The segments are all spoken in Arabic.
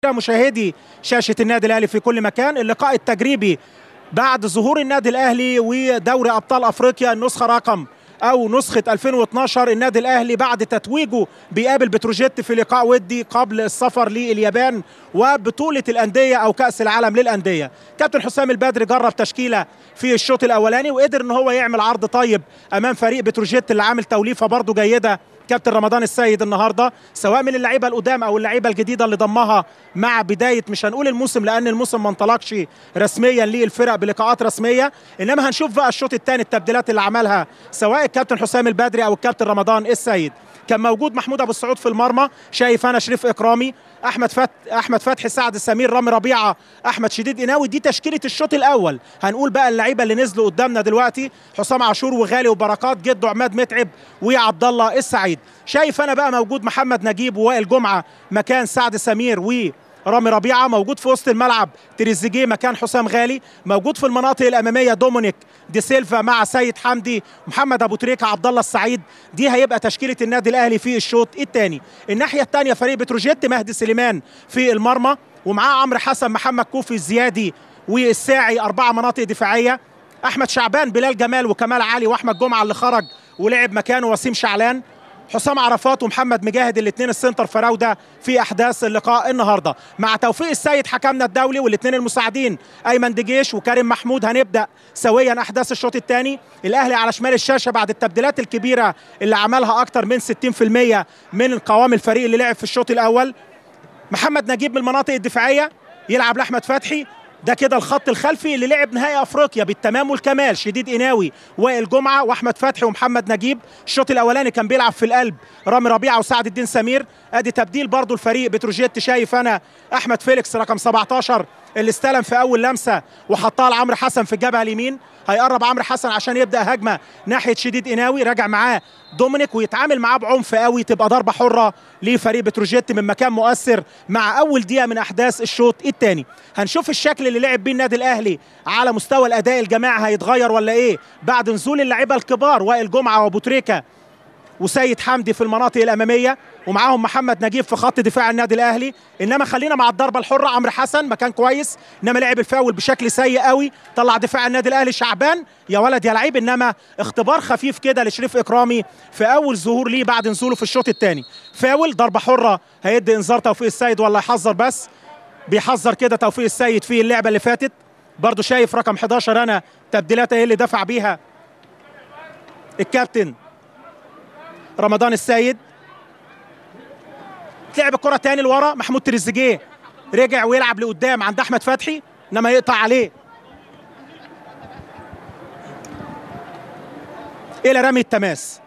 مشاهدي شاشة النادي الأهلي في كل مكان، اللقاء التجريبي بعد ظهور النادي الأهلي ودوري أبطال أفريقيا النسخة رقم أو نسخة 2012. النادي الأهلي بعد تتويجه بيقابل بتروجيت في لقاء ودي قبل السفر لليابان وبطولة الأندية أو كأس العالم للأندية. كابتن حسام البدري جرب تشكيلة في الشوط الأولاني وقدر إن هو يعمل عرض طيب أمام فريق بتروجيت اللي عامل توليفة برضه جيدة. كابتن رمضان السيد النهارده سواء من اللعيبه القدام او اللعيبه الجديده اللي ضمها مع بدايه مش هنقول الموسم لان الموسم ما انطلقش رسميا للفرق بلقاءات رسميه، انما هنشوف بقى الشوط الثاني التبديلات اللي عملها سواء الكابتن حسام البدري او الكابتن رمضان السيد. كان موجود محمود ابو السعود في المرمى، شايف انا شريف اكرامي، احمد فتحي، سعد سمير، رامي ربيعه، احمد شديد قناوي. دي تشكيله الشوط الاول. هنقول بقى اللعيبه اللي نزلوا قدامنا دلوقتي: حسام عاشور وغالي وبركات، جدو عماد متعب وعبد الله السعيد. شايف انا بقى موجود محمد نجيب ووائل جمعه مكان سعد سمير ورامي ربيعه، موجود في وسط الملعب تريزيجيه مكان حسام غالي، موجود في المناطق الاماميه دومينيك دي سيلفا مع سيد حمدي، محمد ابو تريكه، عبد الله السعيد. دي هيبقى تشكيله النادي الاهلي في الشوط الثاني. الناحيه الثانيه فريق بتروجيت: مهدي سليمان في المرمى ومعاه عمرو حسن، محمد كوفي، الزيادي والساعي، 4 مناطق دفاعيه. احمد شعبان، بلال جمال وكمال علي واحمد جمعه اللي خرج ولعب مكانه وسيم شعلان، حسام عرفات ومحمد مجاهد، الاثنين السنتر فراوده في احداث اللقاء النهارده، مع توفيق السيد حكمنا الدولي والاثنين المساعدين ايمن دجيش وكريم محمود. هنبدا سويا احداث الشوط الثاني. الاهلي على شمال الشاشه بعد التبديلات الكبيره اللي عملها اكتر من 60% من قوام الفريق اللي لعب في الشوط الاول. محمد نجيب من المناطق الدفاعيه يلعب لاحمد فتحي، ده كده الخط الخلفي اللي لعب نهائي افريقيا بالتمام والكمال: شديد قناوي، وائل جمعه، واحمد فتحي ومحمد نجيب. الشوط الاولاني كان بيلعب في القلب رامي ربيعه وسعد الدين سمير. ادي تبديل برضو الفريق بتروجيت. شايف انا احمد فيليكس رقم 17 اللي استلم في اول لمسه وحطها لعمرو حسن في الجبهه اليمين. هيقرب عمرو حسن عشان يبدا هجمه ناحيه شديد قناوي، راجع معاه دومينيك ويتعامل معاه بعنف قوي، تبقى ضربه حره لفريق بتروجيت من مكان مؤثر مع اول دقيقه من احداث الشوط الثاني. هنشوف الشكل اللي لعب بيه النادي الاهلي على مستوى الاداء الجماعي هيتغير ولا ايه بعد نزول اللعيبه الكبار: وائل جمعه وابو تريكه وسيد حمدي في المناطق الاماميه ومعاهم محمد نجيب في خط دفاع النادي الاهلي. انما خلينا مع الضربه الحره: عمرو حسن مكان كويس، انما لعب الفاول بشكل سيء قوي، طلع دفاع النادي الاهلي. شعبان يا ولد يا لعيب، انما اختبار خفيف كده لشريف اكرامي في اول ظهور ليه بعد نزوله في الشوط الثاني. فاول، ضربه حره، هيدي انذار توفيق السيد ولا يحذر؟ بس بيحذر كده توفيق السيد في اللعبه اللي فاتت. برضو شايف رقم 11 انا تبديلات ايه اللي دفع بيها الكابتن رمضان السيد. تلعب الكره تاني لورا، محمود تريزيجيه رجع ويلعب لقدام عند احمد فتحي انما يقطع عليه الى رمي التماس.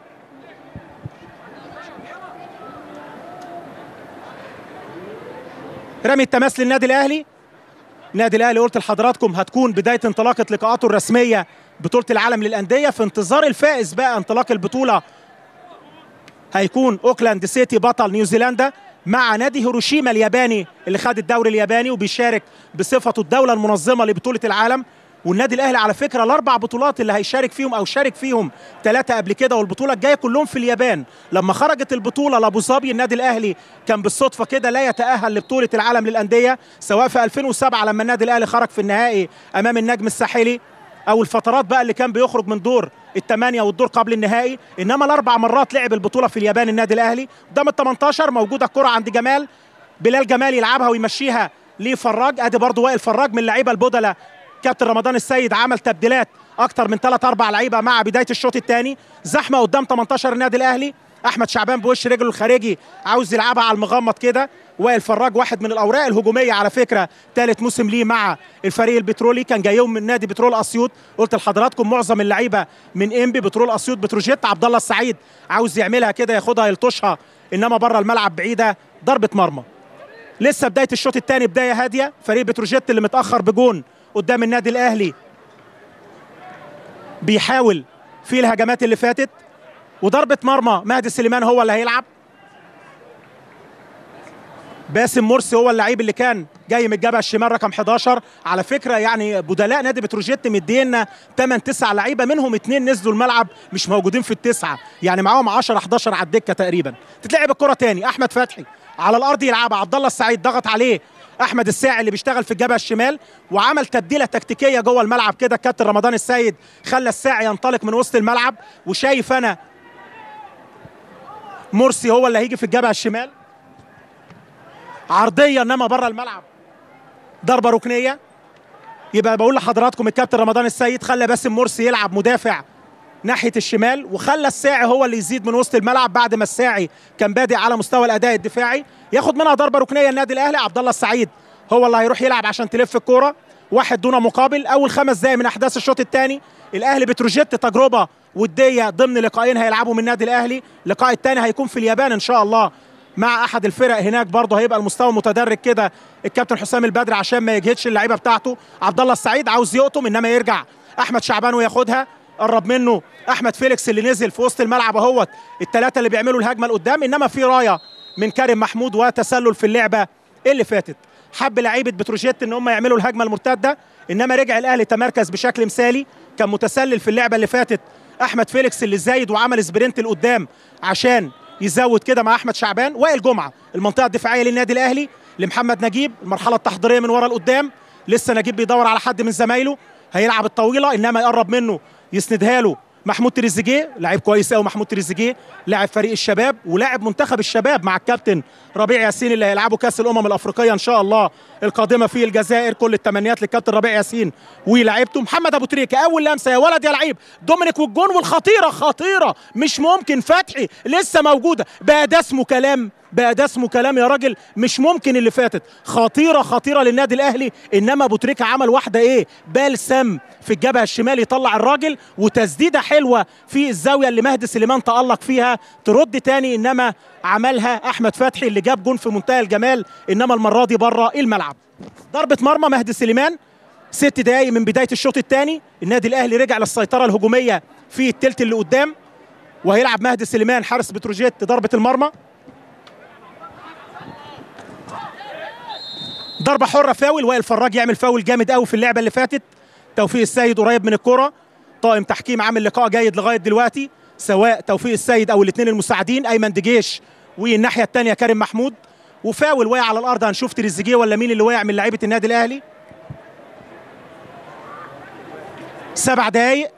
رمي التماس للنادي الاهلي. النادي الاهلي قلت لحضراتكم هتكون بدايه انطلاقه لقاءاته الرسميه بطوله العالم للانديه. في انتظار الفائز بقى انطلاق البطوله هيكون اوكلاند سيتي بطل نيوزيلندا مع نادي هيروشيما الياباني اللي خد الدوري الياباني وبيشارك بصفته الدوله المنظمه لبطوله العالم. والنادي الاهلي على فكره ال4 بطولات اللي هيشارك فيهم او شارك فيهم 3 قبل كده، والبطوله الجايه كلهم في اليابان. لما خرجت البطوله لابو ظبي النادي الاهلي كان بالصدفه كده لا يتاهل لبطوله العالم للانديه، سواء في 2007 لما النادي الاهلي خرج في النهائي امام النجم الساحلي، او الفترات بقى اللي كان بيخرج من دور ال8 والدور قبل النهائي. انما ال4 مرات لعب البطوله في اليابان النادي الاهلي. قدام ال18 موجوده الكره عند جمال، بلال جمال يلعبها ويمشيها لفراج. ادي برضو وائل فراج من اللعيبه البدلاء. كابتن رمضان السيد عمل تبديلات اكتر من 3-4 لعيبه مع بدايه الشوط الثاني. زحمه قدام 18 النادي الاهلي، احمد شعبان بوش رجله الخارجي عاوز يلعبها على المغمض كده. وائل فراج واحد من الاوراق الهجوميه على فكره، ثالث موسم ليه مع الفريق البترولي، كان جايهم من نادي بترول اسيوط. قلت لحضراتكم معظم اللعيبه من انبي، بترول اسيوط، بتروجيت. عبد الله السعيد عاوز يعملها كده ياخدها يلطشها انما بره الملعب بعيده، ضربه مرمى. لسه بدايه الشوط الثاني بدايه هاديه، فريق بتروجيت اللي متاخر بجون قدام النادي الاهلي بيحاول في الهجمات اللي فاتت. وضربه مرمى مهدي سليمان هو اللي هيلعب. باسم مرسي هو اللعيب اللي كان جاي من الجبهه الشمال رقم 11. على فكره يعني بدلاء نادي بتروجيت مدينا 8-9 لعيبه، منهم 2 نزلوا الملعب مش موجودين في ال9، يعني معاهم 10-11 على الدكه تقريبا. تتلعب الكره تاني، احمد فتحي على الارض يلعبها، عبد الله السعيد ضغط عليه احمد الساعي اللي بيشتغل في الجبهه الشمال، وعمل تبديله تكتيكيه جوه الملعب كده الكابتن رمضان السيد، خلى الساعي ينطلق من وسط الملعب، وشايف انا مرسي هو اللي هيجي في الجبهه الشمال، عرضيه انما بره الملعب، ضربه ركنيه. يبقى بقول لحضراتكم الكابتن رمضان السيد خلى باسم مرسي يلعب مدافع ناحيه الشمال، وخلى الساعي هو اللي يزيد من وسط الملعب بعد ما الساعي كان بادئ على مستوى الاداء الدفاعي، ياخد منها ضربه ركنيه النادي الاهلي. عبد الله السعيد هو اللي هيروح يلعب عشان تلف الكوره، واحد دون مقابل. اول 5 دقائق من احداث الشوط الثاني، الاهلي بتروجيت تجربه وديه ضمن لقاءين هيلعبوا من النادي الاهلي. اللقاء الثاني هيكون في اليابان ان شاء الله مع احد الفرق هناك، برضه هيبقى المستوى متدرج كده الكابتن حسام البدري عشان ما يجهدش اللعيبه بتاعته. عبد الله السعيد عاوز يقطم، انما يرجع احمد شعبان وياخدها، قرب منه احمد فيليكس اللي نزل في وسط الملعب اهوت، الثلاثه اللي بيعملوا الهجمه لقدام، انما في رايه من كريم محمود وتسلل في اللعبه اللي فاتت. حب لعيبه بتروجيت ان هم يعملوا الهجمه المرتده، انما رجع الاهلي تمركز بشكل مثالي. كان متسلل في اللعبه اللي فاتت احمد فيليكس اللي زايد وعمل سبرنت لقدام عشان يزود كده مع احمد شعبان. وائل جمعه المنطقه الدفاعيه للنادي الاهلي لمحمد نجيب، المرحله التحضيريه من ورا لقدام، لسه نجيب بيدور على حد من زمايله هيلعب الطويله، انما يقرب منه يسندها له محمود تريزيجيه، لاعب كويس قوي محمود تريزيجيه، لاعب فريق الشباب ولاعب منتخب الشباب مع الكابتن ربيع ياسين اللي هيلعبوا كاس الامم الافريقيه ان شاء الله القادمه في الجزائر. كل التمنيات للكابتن ربيع ياسين ولاعيبته. محمد ابو تريكه اول لمسه يا ولد يا لعيب، دومينيك والجون، والخطيره خطيره مش ممكن، فتحي لسه موجوده، بقى ده اسمه كلام، بقى ده اسمه كلام يا راجل، مش ممكن اللي فاتت، خطيره خطيره للنادي الاهلي. انما ابو تريكه عمل واحده ايه، بالسم في الجبهه الشمال يطلع الراجل، وتسديده حلوه في الزاويه اللي مهدي سليمان تالق فيها ترد تاني، انما عملها احمد فتحي اللي جاب جون في منتهى الجمال، انما المره دي بره الملعب. ضربه مرمى مهدي سليمان. 6 دقائق من بدايه الشوط الثاني، النادي الاهلي رجع للسيطره الهجوميه في الثلث اللي قدام، وهيلعب مهدي سليمان حارس بتروجيت ضربه المرمى. ضربه حره فاول، وائل فراج يعمل فاول جامد قوي في اللعبه اللي فاتت. توفيق السيد قريب من الكره، طاقم تحكيم عامل لقاء جيد لغايه دلوقتي، سواء توفيق السيد او الاثنين المساعدين ايمن دجيش والناحيه الثانيه كريم محمود. وفاول وقع على الارض، هنشوف تريزيجيه ولا مين اللي وقع من لعيبه النادي الاهلي. 7 دقائق،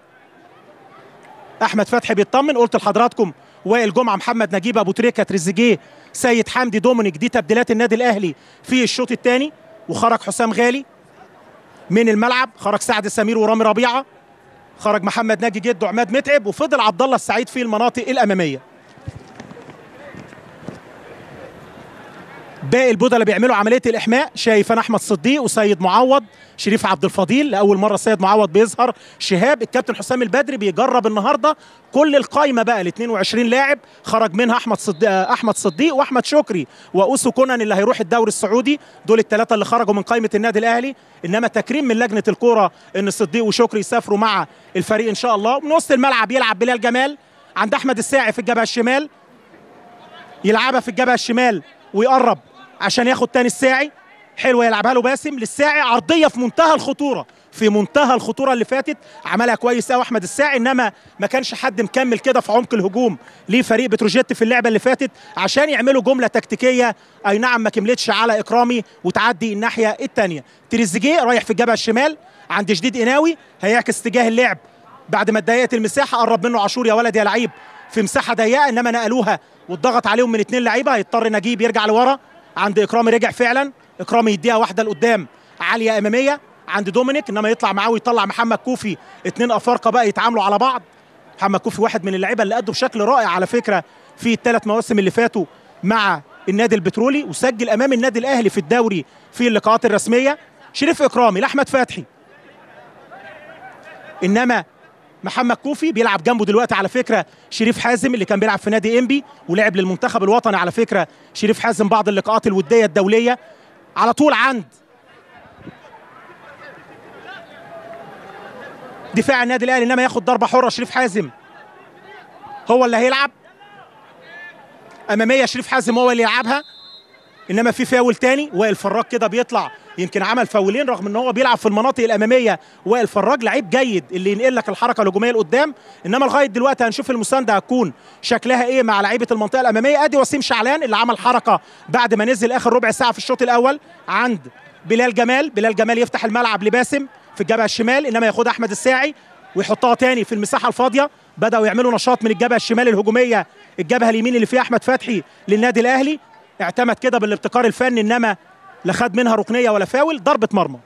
احمد فتحي بيطمن. قلت لحضراتكم وائل جمعه، محمد نجيب، ابو تريكه، تريزيجيه، سيد حمدي، دومينيك، دي تبديلات النادي الاهلي في الشوط الثاني. وخرج حسام غالي من الملعب، خرج سعد سمير ورامي ربيعه، خرج محمد ناجي جد وعماد متعب، وفضل عبد الله السعيد في المناطق الاماميه. باقي البودلة بيعملوا عمليه الاحماء، شايف انا احمد صديق وسيد معوض، شريف عبد الفضيل، لاول مره سيد معوض بيظهر، شهاب. الكابتن حسام البدري بيجرب النهارده كل القايمه بقى ال 22 لاعب، خرج منها احمد صديق واحمد شكري واوسو كونان اللي هيروح الدوري السعودي، دول الثلاثه اللي خرجوا من قائمه النادي الاهلي. انما تكريم من لجنه الكوره ان صديق وشكري يسافروا مع الفريق ان شاء الله. من وسط الملعب يلعب بلال جمال عند احمد الساعي في الجبهه الشمال، يلعبها في الجبهه الشمال ويقرب عشان ياخد تاني الساعي، حلوه يلعبها له باسم للساعي، عرضيه في منتهى الخطوره، في منتهى الخطوره اللي فاتت، عملها كويس قوي احمد الساعي، انما ما كانش حد مكمل كده في عمق الهجوم لفريق بتروجيت في اللعبه اللي فاتت عشان يعملوا جمله تكتيكيه، اي نعم ما كملتش على اكرامي وتعدي الناحيه الثانيه. تريزيجيه رايح في الجبهه الشمال عند جديد قناوي، هيعكس اتجاه اللعب بعد ما اتضيقت المساحه، قرب منه عاشور يا ولد يا لعيب في مساحه ضيقه، انما نقلوها واتضغط عليهم من 2 لعيبه، هيضطر نجيب يرجع لورا عند اكرامي، رجع فعلا اكرامي يديها واحده لقدام عاليه اماميه عند دومينيك، انما يطلع معاه ويطلع محمد كوفي، 2 افارقه بقى يتعاملوا على بعض. محمد كوفي واحد من اللعيبه اللي ادوا بشكل رائع على فكره في ال3 مواسم اللي فاتوا مع النادي البترولي، وسجل امام النادي الاهلي في الدوري في اللقاءات الرسميه. شريف اكرامي لاحمد فتحي، انما محمد كوفي بيلعب جنبه دلوقتي على فكره شريف حازم اللي كان بيلعب في نادي انبي ولعب للمنتخب الوطني على فكره. شريف حازم بعض اللقاءات الوديه الدوليه على طول عند دفاع النادي الاهلي، انما ياخد ضربه حره. شريف حازم هو اللي هيلعب اماميه، شريف حازم هو اللي يلعبها، انما في فاول تاني. وائل فراج كده بيطلع، يمكن عمل فاولين رغم ان هو بيلعب في المناطق الاماميه. وائل فراج لعيب جيد اللي ينقل لك الحركه الهجوميه لقدام، انما لغايه دلوقتي هنشوف المسانده هتكون شكلها ايه مع لعيبه المنطقه الاماميه. ادي وسيم شعلان اللي عمل حركه بعد ما نزل اخر ربع ساعه في الشوط الاول عند بلال جمال. بلال جمال يفتح الملعب لباسم في الجبهه الشمال، انما ياخدها احمد الساعي ويحطها تاني في المساحه الفاضيه. بداوا يعملوا نشاط من الجبهه الشمال الهجوميه، الجبهه اليمين اللي فيها احمد فتحي للنادي الاهلي. اعتمد كده بالابتكار الفني، انما لا خد منها ركنيه ولا فاول. ضربه مرمى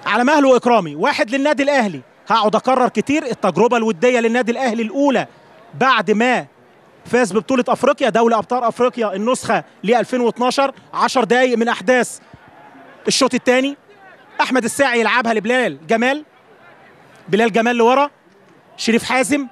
على مهله واكرامي، واحد للنادي الاهلي. هقعد اكرر كتير، التجربه الوديه للنادي الاهلي الاولى بعد ما فاز ببطوله افريقيا دوري ابطال افريقيا النسخه ل 2012. 10 دقائق من احداث الشوط الثاني. احمد الساعي يلعبها لبلال جمال، بلال جمال لورا، شريف حازم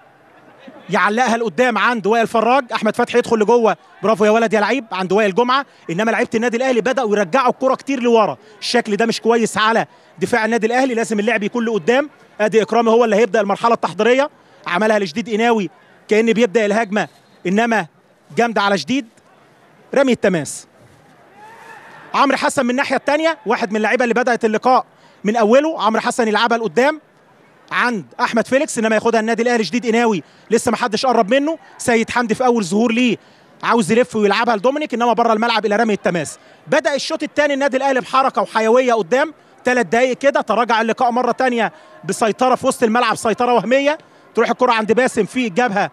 يعلقها لقدام عند وائل فراج. احمد فتحي يدخل لجوه، برافو يا ولد يا لعيب، عند وائل جمعه. انما لعيبه النادي الاهلي بداوا يرجعوا الكره كتير لورا، الشكل ده مش كويس على دفاع النادي الاهلي، لازم اللعب يكون لقدام. ادي اكرامي هو اللي هيبدا المرحله التحضيريه، عملها لجديد قناوي كأن بيبدا الهجمه، انما جامده على جديد. رمي التماس عمرو حسن من الناحيه الثانيه، واحد من اللعيبه اللي بدات اللقاء من اوله. عمرو حسن يلعبها لقدام عند احمد فيليكس، انما ياخدها النادي الاهلي جديد قناوي، لسه ما حدش قرب منه. سيد حمدي في اول ظهور ليه عاوز يلف ويلعبها لدومينيك، انما بره الملعب الى رمي التماس. بدا الشوط الثاني النادي الاهلي بحركه وحيويه قدام. 3 دقائق كده تراجع اللقاء مره ثانيه بسيطره في وسط الملعب، سيطره وهميه. تروح الكره عند باسم في الجبهه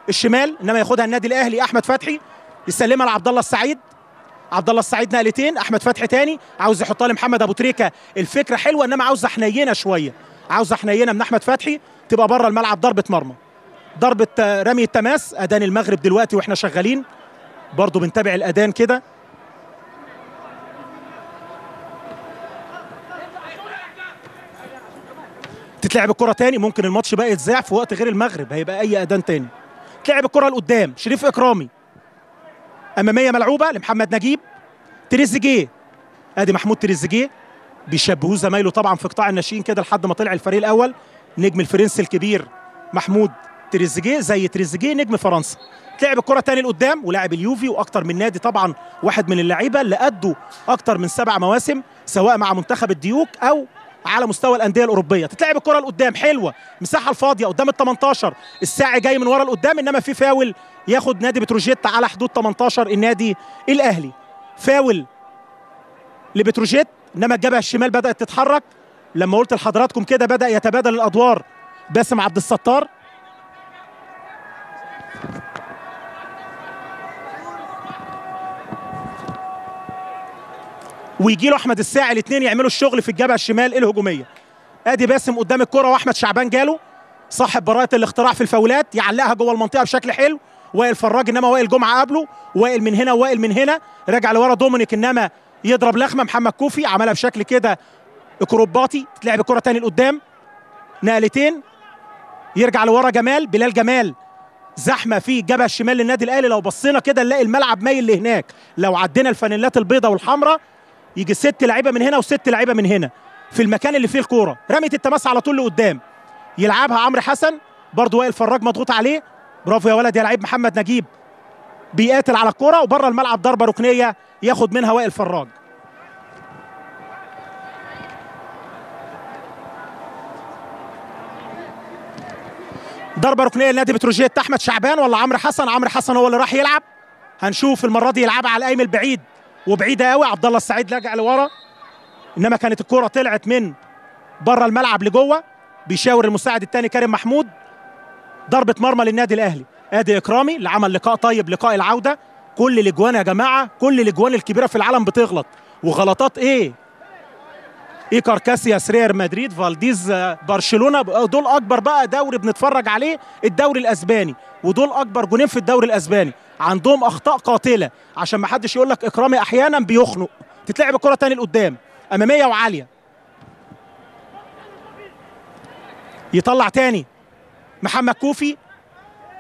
الشمال، انما ياخدها النادي الاهلي. احمد فتحي يسلمها لعبد الله السعيد، عبد الله السعيد نقلتين. احمد فتحي تاني عاوز يحطها لمحمد ابو تريكه، الفكره حلوه انما عاوزه حنينه شويه، عاوزه حنينه من احمد فتحي، تبقى بره الملعب. ضربه مرمى، ضربه رمي التماس. اذان المغرب دلوقتي واحنا شغالين برضو بنتابع الاذان كده. تتلعب الكره تاني، ممكن الماتش بقى يتذاع في وقت غير المغرب، هيبقى اي اذان تاني. تلعب الكره لقدام، شريف اكرامي اماميه ملعوبه لمحمد نجيب. تريزيجيه، ادي محمود تريزيجيه بيشبهوه زمايله طبعا في قطاع الناشئين كده لحد ما طلع الفريق الاول. نجم الفرنسي الكبير محمود تريزيجيه زي تريزيجيه نجم فرنسا. تلعب الكره تاني لقدام، ولاعب اليوفي واكتر من نادي طبعا، واحد من اللعيبه اللي ادوا اكتر من 7 مواسم سواء مع منتخب الديوك او على مستوى الانديه الاوروبيه. تتلعب الكره لقدام حلوه، مساحه الفاضيه قدام ال 18، الساعي جاي من ورا لقدام، انما في فاول ياخد نادي بتروجيت على حدود 18 النادي الاهلي. فاول لبتروجيت، انما الجبهه الشمال بدات تتحرك. لما قلت لحضراتكم كده بدا يتبادل الادوار باسم عبد الستار. ويجي له احمد الساعي، الاثنين يعملوا الشغل في الجبهه الشمال الهجوميه. ادي باسم قدام الكره، واحمد شعبان جاله صاحب براءه الاختراع في الفاولات، يعلقها جوه المنطقه بشكل حلو. وائل فراج، انما وائل جمعه قابله، وائل من هنا وائل من هنا، رجع لورا دومينيك، انما يضرب لخمه. محمد كوفي عملها بشكل كده اكروباتي. تتلعب الكره تاني لقدام، نقلتين، يرجع لورا جمال، بلال جمال زحمه في الجبهه الشمال للنادي الاهلي. لو بصينا كده نلاقي الملعب مايل لهناك، لو عدينا الفانيلات البيضاء والحمراء يجي 6 لعيبه من هنا و6 لعيبه من هنا في المكان اللي فيه الكوره. رميه التماس على طول لقدام، يلعبها عمرو حسن، برضه وائل فراج مضغوط عليه، برافو يا ولد يا لعيب. محمد نجيب بيقاتل على الكوره، وبره الملعب ضربه ركنيه ياخد منها وائل فراج. ضربه ركنيه لنادي بتروجيت. احمد شعبان ولا عمرو حسن؟ عمرو حسن هو اللي راح يلعب. هنشوف المره دي يلعبها على القايم البعيد وبعيده قوي. عبد الله السعيد رجع لورا، انما كانت الكره طلعت من بره الملعب لجوه. بيشاور المساعد الثاني كريم محمود. ضربه مرمى للنادي الاهلي. ادي اكرامي اللي عمل لقاء طيب، لقاء العوده. كل الاجوان يا جماعه، كل الاجوان الكبيره في العالم بتغلط، وغلطات ايه؟ ايكار كاسياس ريال مدريد، فالديز برشلونه، دول اكبر بقى دوري بنتفرج عليه الدوري الاسباني، ودول اكبر جونين في الدوري الاسباني. عندهم اخطاء قاتله، عشان ما حدش يقول لك اكرامي احيانا بيخنق. تتلعب الكره تاني لقدام، اماميه وعاليه، يطلع تاني محمد كوفي.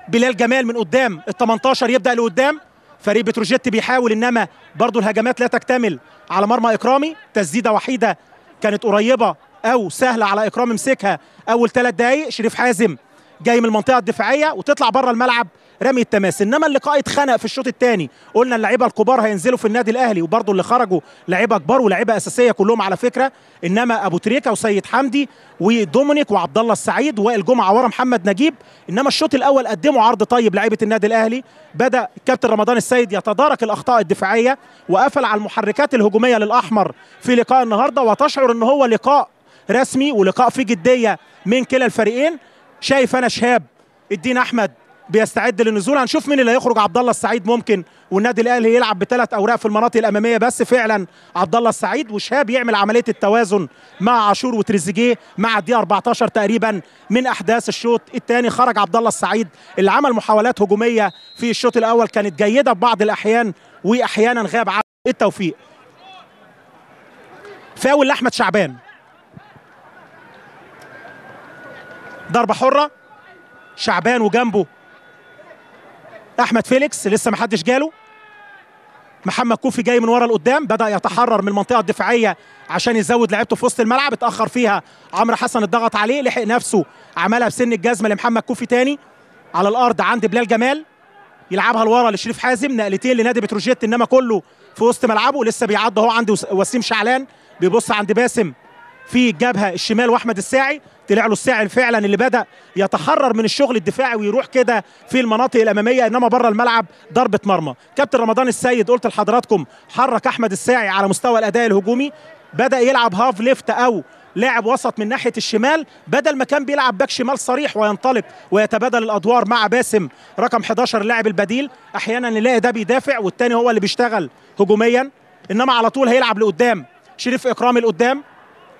بلال جمال من قدام ال 18 يبدا لقدام. فريق بتروجيت بيحاول، انما برضو الهجمات لا تكتمل على مرمى اكرامي. تسديده وحيده كانت قريبه او سهله على اكرامي، مسكها اول 3 دقائق. شريف حازم جاي من المنطقه الدفاعيه وتطلع بره الملعب رمي التماس. انما اللقاء اتخنق في الشوط الثاني، قلنا اللعيبه الكبار هينزلوا في النادي الاهلي، وبرضه اللي خرجوا لعيبه كبار ولاعيبه اساسيه كلهم على فكره، انما ابو تريكه وسيد حمدي ودومينيك وعبد الله السعيد ووائل جمعه ورا محمد نجيب. انما الشوط الاول قدموا عرض طيب لعيبه النادي الاهلي، بدا الكابتن رمضان السيد يتدارك الاخطاء الدفاعيه وقفل على المحركات الهجوميه للاحمر في لقاء النهارده، وتشعر ان هو لقاء رسمي ولقاء فيه جديه من كلا الفريقين. شايف انا شهاب الدين احمد بيستعد للنزول، هنشوف مين اللي هيخرج. عبد الله السعيد ممكن، والنادي الاهلي يلعب بثلاث اوراق في المناطق الاماميه بس، فعلا عبد الله السعيد وشهاب يعمل عمليه التوازن مع عاشور وتريزيجيه مع الدقيقه 14 تقريبا من احداث الشوط الثاني. خرج عبد الله السعيد اللي عمل محاولات هجوميه في الشوط الاول كانت جيده ببعض الاحيان، واحيانا غاب عن التوفيق. فاول لاحمد شعبان، ضربه حره، شعبان وجنبه احمد فيليكس لسه ما حدش جاله. محمد كوفي جاي من ورا لقدام، بدا يتحرر من المنطقه الدفاعيه عشان يزود لعيبته في وسط الملعب، اتاخر فيها عمرو حسن، اتضغط عليه، لحق نفسه، عملها بسن الجزمه لمحمد كوفي تاني على الارض عند بلال جمال، يلعبها لورا لشريف حازم، نقلتين لنادي بتروجيت انما كله في وسط ملعبه. لسه بيعدي اهو عند وسيم شعلان، بيبص عند باسم في الجبهه الشمال واحمد الساعي، طلع له الساعي فعلا اللي بدا يتحرر من الشغل الدفاعي ويروح كده في المناطق الاماميه، انما بره الملعب ضربه مرمى. كابتن رمضان السيد قلت لحضراتكم حرك احمد الساعي على مستوى الاداء الهجومي، بدا يلعب هاف ليفت او لاعب وسط من ناحيه الشمال، بدل ما كان بيلعب باك شمال صريح وينطلق ويتبادل الادوار مع باسم رقم 11 اللاعب البديل. احيانا نلاقي ده بيدافع والتاني هو اللي بيشتغل هجوميا، انما على طول هيلعب لقدام شريف اكرامي لقدام،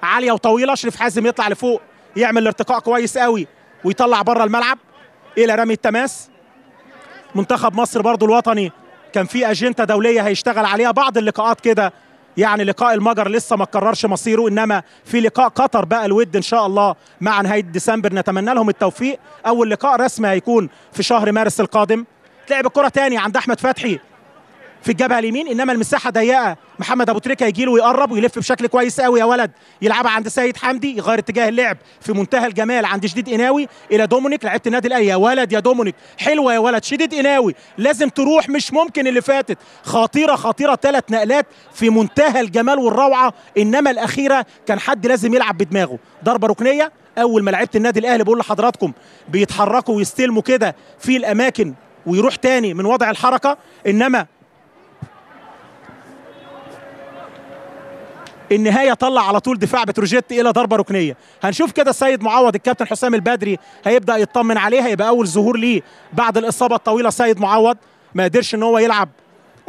عاليه وطويله، شريف حازم يطلع لفوق يعمل الارتقاء كويس قوي ويطلع بره الملعب الى رمي التماس. منتخب مصر برضو الوطني كان في اجنده دوليه هيشتغل عليها، بعض اللقاءات كده يعني لقاء المجر لسه ما اتكررش مصيره، انما في لقاء قطر بقى الود ان شاء الله مع نهايه ديسمبر، نتمنى لهم التوفيق. اول لقاء رسمي هيكون في شهر مارس القادم. لعب الكره تاني عند احمد فتحي في الجبهه اليمين، انما المساحه ضيقه، محمد ابو تريكه يجي له ويقرب ويلف بشكل كويس قوي يا ولد، يلعبها عند سيد حمدي، يغير اتجاه اللعب في منتهى الجمال عند شديد قناوي الى دومينيك لعيبه النادي الاهلي. يا ولد يا دومينيك، حلوه يا ولد، شديد قناوي لازم تروح، مش ممكن اللي فاتت خطيره خطيره، 3 نقلات في منتهى الجمال والروعه، انما الاخيره كان حد لازم يلعب بدماغه. ضربه ركنيه، اول ما لعيبه النادي الاهلي بقول لحضراتكم بيتحركوا ويستلموا كده في الاماكن ويروح تاني من وضع الحركه، انما النهايه طلع على طول دفاع بتروجيت الى ضربه ركنيه. هنشوف كده السيد معوض الكابتن حسام البدري هيبدا يطمن عليها، هيبقى اول ظهور ليه بعد الاصابه الطويله. سيد معوض ما قدرش ان هو يلعب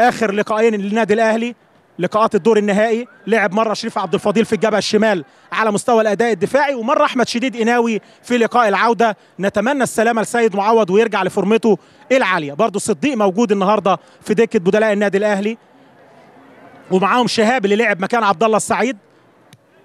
اخر لقاءين للنادي الاهلي، لقاءات الدور النهائي، لعب مره شريف عبد الفضيل في الجبهه الشمال على مستوى الاداء الدفاعي، ومره احمد شديد قناوي في لقاء العوده. نتمنى السلامه لسيد معوض ويرجع لفورمته العاليه. برضه صديق موجود النهارده في دكه بدلاء النادي الاهلي، ومعاهم شهاب اللي لعب مكان عبد الله السعيد.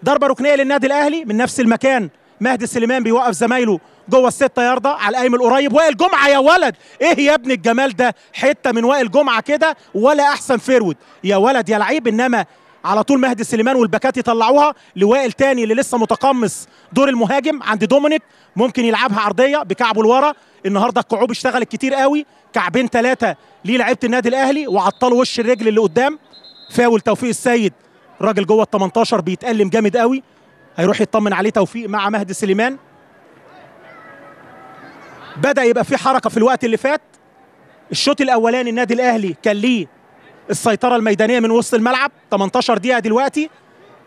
ضربه ركنيه للنادي الاهلي من نفس المكان، مهدي سليمان بيوقف زمايله جوه الستة ياردة على القايم القريب. وائل جمعه يا ولد، ايه يا ابن الجمال ده، حته من وائل جمعه كده ولا احسن فيرود يا ولد يا لعيب. انما على طول مهدي سليمان والباكات يطلعوها لوائل تاني اللي لسه متقمص دور المهاجم عند دومينيك، ممكن يلعبها عرضيه بكعبه لورا. النهارده الكعوب اشتغلت كتير قوي، كعبين 3 للعيبه النادي الاهلي وعطلوا وش الرجل اللي قدام. فاول توفيق السيد، راجل جوه ال 18 بيتألم جامد قوي، هيروح يطمن عليه توفيق مع مهدي سليمان. بدأ يبقى في حركة في الوقت اللي فات. الشوط الأولاني النادي الأهلي كان ليه السيطرة الميدانية من وسط الملعب 18 دقيقة دلوقتي،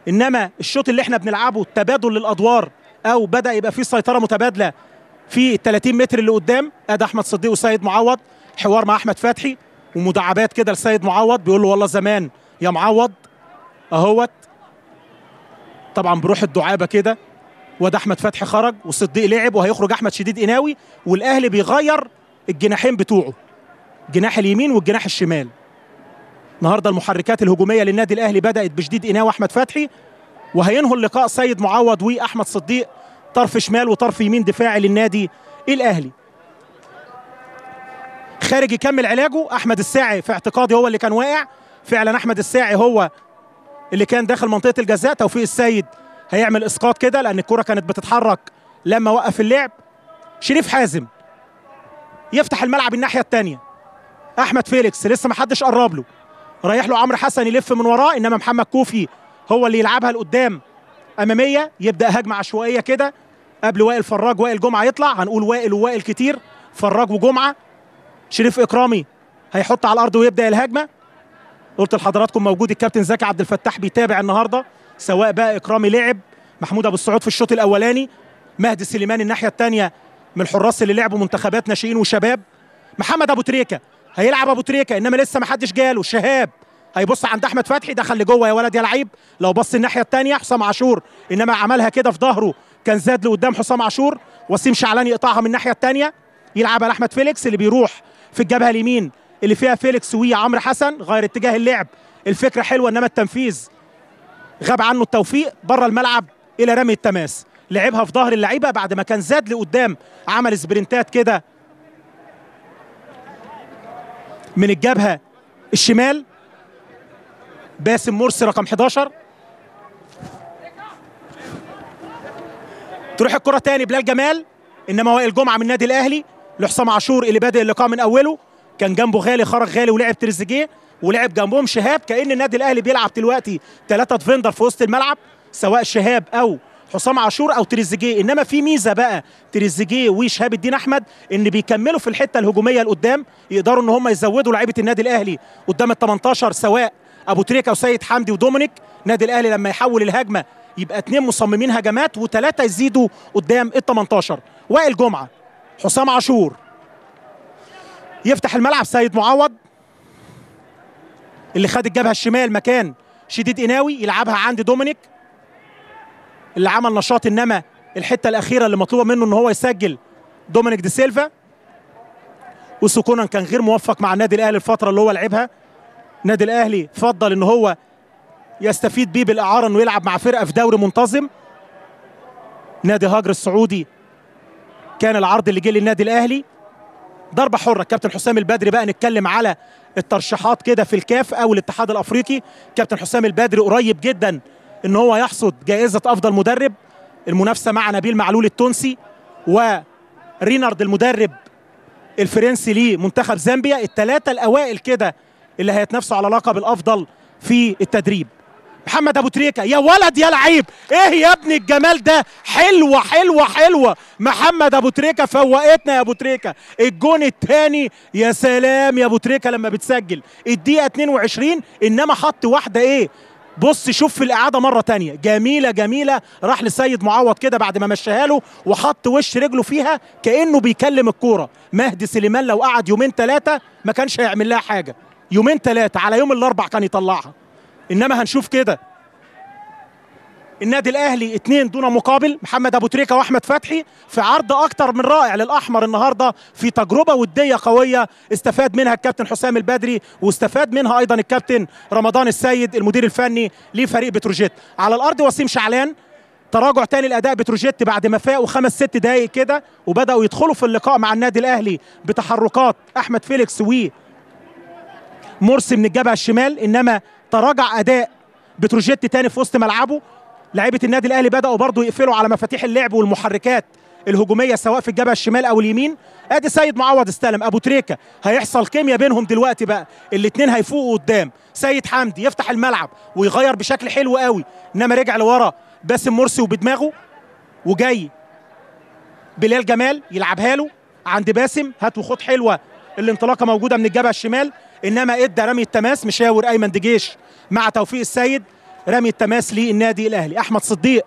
إنما الشوط اللي احنا بنلعبه تبادل للأدوار، أو بدأ يبقى في سيطرة متبادلة في ال 30 متر اللي قدام. أدي أحمد صديق وسيد معوض، حوار مع أحمد فتحي ومداعبات كده لسيد معوض، بيقول له والله زمان يا معوض اهوت، طبعا بروح الدعابه كده. وده احمد فتحي خرج وصديق لعب، وهيخرج احمد شديد قناوي، والاهلي بيغير الجناحين بتوعه، الجناح اليمين والجناح الشمال. النهارده المحركات الهجوميه للنادي الاهلي بدات بشديد قناوي واحمد فتحي، وهينهوا اللقاء سيد معوض واحمد صديق، طرف شمال وطرف يمين دفاعي للنادي الاهلي. خارج يكمل علاجه احمد الساعي، في اعتقادي هو اللي كان واقع فعلا، احمد الساعي هو اللي كان داخل منطقه الجزاء. توفيق السيد هيعمل اسقاط كده لان الكره كانت بتتحرك لما وقف اللعب. شريف حازم يفتح الملعب الناحيه الثانيه. احمد فيليكس لسه ما حدش قرب له، رايح له عمرو حسن يلف من وراه، انما محمد كوفي هو اللي يلعبها لقدام اماميه. يبدا هجمه عشوائيه كده قبل وائل فراج. وائل جمعه يطلع، هنقول وائل ووائل كتير، فراج وجمعه. شريف اكرامي هيحط على الارض ويبدا الهجمه. قلت لحضراتكم موجود الكابتن زكي عبد الفتاح بيتابع النهارده، سواء بقى اكرامي لعب، محمود ابو السعود في الشوط الاولاني، مهدي سليمان الناحيه الثانيه من الحراس اللي لعبوا منتخبات ناشئين وشباب. محمد ابو تريكه هيلعب، ابو تريكه انما لسه ما حدش جاله. شهاب هيبص عند احمد فتحي، دخل لجوه يا ولد يا لعيب. لو بص الناحيه الثانيه حسام عاشور، انما عملها كده في ظهره، كان زاد لقدام حسام عاشور. وسيم شعلان يقطعها من الناحيه الثانيه، يلعبها لاحمد فيليكس اللي بيروح في الجبهه اليمين اللي فيها فيليكس وعمرو حسن. غير اتجاه اللعب، الفكره حلوه انما التنفيذ غاب عنه التوفيق. بره الملعب الى رمي التماس، لعبها في ظهر اللعيبه بعد ما كان زاد لقدام، عمل سبرنتات كده من الجبهه الشمال. باسم مرسي رقم 11. تروح الكره تاني بلال جمال، انما وائل جمعه من النادي الاهلي لحسام عاشور اللي بادئ اللقاء من اوله. كان جنبه غالي، خرج غالي ولعب تريزيجيه، ولعب جنبهم شهاب. كأن النادي الاهلي بيلعب دلوقتي 3 ديفندر في وسط الملعب، سواء شهاب او حسام عاشور او تريزيجيه. انما في ميزه بقى تريزيجيه وشهاب الدين احمد، ان بيكملوا في الحته الهجوميه لقدام، يقدروا ان هم يزودوا لعيبه النادي الاهلي قدام ال 18، سواء ابو تريكه وسيد حمدي ودومينيك. النادي الاهلي لما يحول الهجمه يبقى 2 مصممين هجمات و3 يزيدوا قدام ال 18. وائل جمعه، حسام عاشور، يفتح الملعب سيد معوض اللي خد الجبهه الشمال مكان شديد قناوي، يلعبها عند دومينيك اللي عمل نشاط، انما الحته الاخيره اللي مطلوبه منه ان هو يسجل دومينيك دي سيلفا. وسكونا كان غير موفق مع النادي الاهلي الفتره اللي هو لعبها. النادي الاهلي فضل ان هو يستفيد بيه بالاعاره، انه يلعب مع فرقه في دوري منتظم. نادي هاجر السعودي كان العرض اللي جه للنادي الاهلي. ضربه حره. كابتن حسام البدري بقى نتكلم على الترشيحات كده في الكاف او الاتحاد الافريقي. كابتن حسام البدري قريب جدا ان هو يحصد جائزه افضل مدرب، المنافسه مع نبيل معلول التونسي ورينارد المدرب الفرنسي لمنتخب زامبيا. الثلاثه الاوائل كده اللي هيتنافسوا على لقب الافضل في التدريب. محمد ابو تريكه يا ولد يا لعيب، ايه يا ابني الجمال ده، حلوه حلوه حلوه. محمد ابو تريكه فوقتنا يا ابو تريكه. الجون الثاني يا سلام يا ابو تريكه لما بتسجل الدقيقه 22، انما حط واحده ايه، بص شوف في الاعاده مره ثانيه، جميله جميله. راح لسيد معوض كده بعد ما مشاها له وحط وش رجله فيها كانه بيكلم الكوره. مهدي سليمان لو قعد 2-3 ما كانش هيعمل لها حاجه، 2-3 على يوم الاربع كان يطلعها. انما هنشوف كده النادي الاهلي 2 دون مقابل. محمد ابو تريكه واحمد فتحي في عرض اكتر من رائع للاحمر النهارده، في تجربه وديه قويه استفاد منها الكابتن حسام البدري، واستفاد منها ايضا الكابتن رمضان السيد المدير الفني لفريق بتروجيت. على الارض وسيم شعلان. تراجع تاني لاداء بتروجيت بعد ما فاقوا 5-6 دقائق كده وبداوا يدخلوا في اللقاء مع النادي الاهلي بتحركات احمد فيليكس ومرسي من الجبهه الشمال. انما تراجع اداء بتروجيت تاني في وسط ملعبه. لعيبه النادي الاهلي بداوا برضو يقفلوا على مفاتيح اللعب والمحركات الهجوميه سواء في الجبهه الشمال او اليمين. ادي سيد معوض استلم، ابو تريكه هيحصل كيمياء بينهم دلوقتي بقى، الاثنين هيفوقوا قدام. سيد حمدي يفتح الملعب ويغير بشكل حلو قوي، انما رجع لورا باسم مرسي وبدماغه، وجاي بلال جمال يلعبها له عند باسم، هات وخد حلوه. الانطلاقه موجوده من الجبهه الشمال، انما ادى رمي التماس مشاور ايمن دجيش مع توفيق السيد. رمي التماس للنادي الاهلي. احمد صديق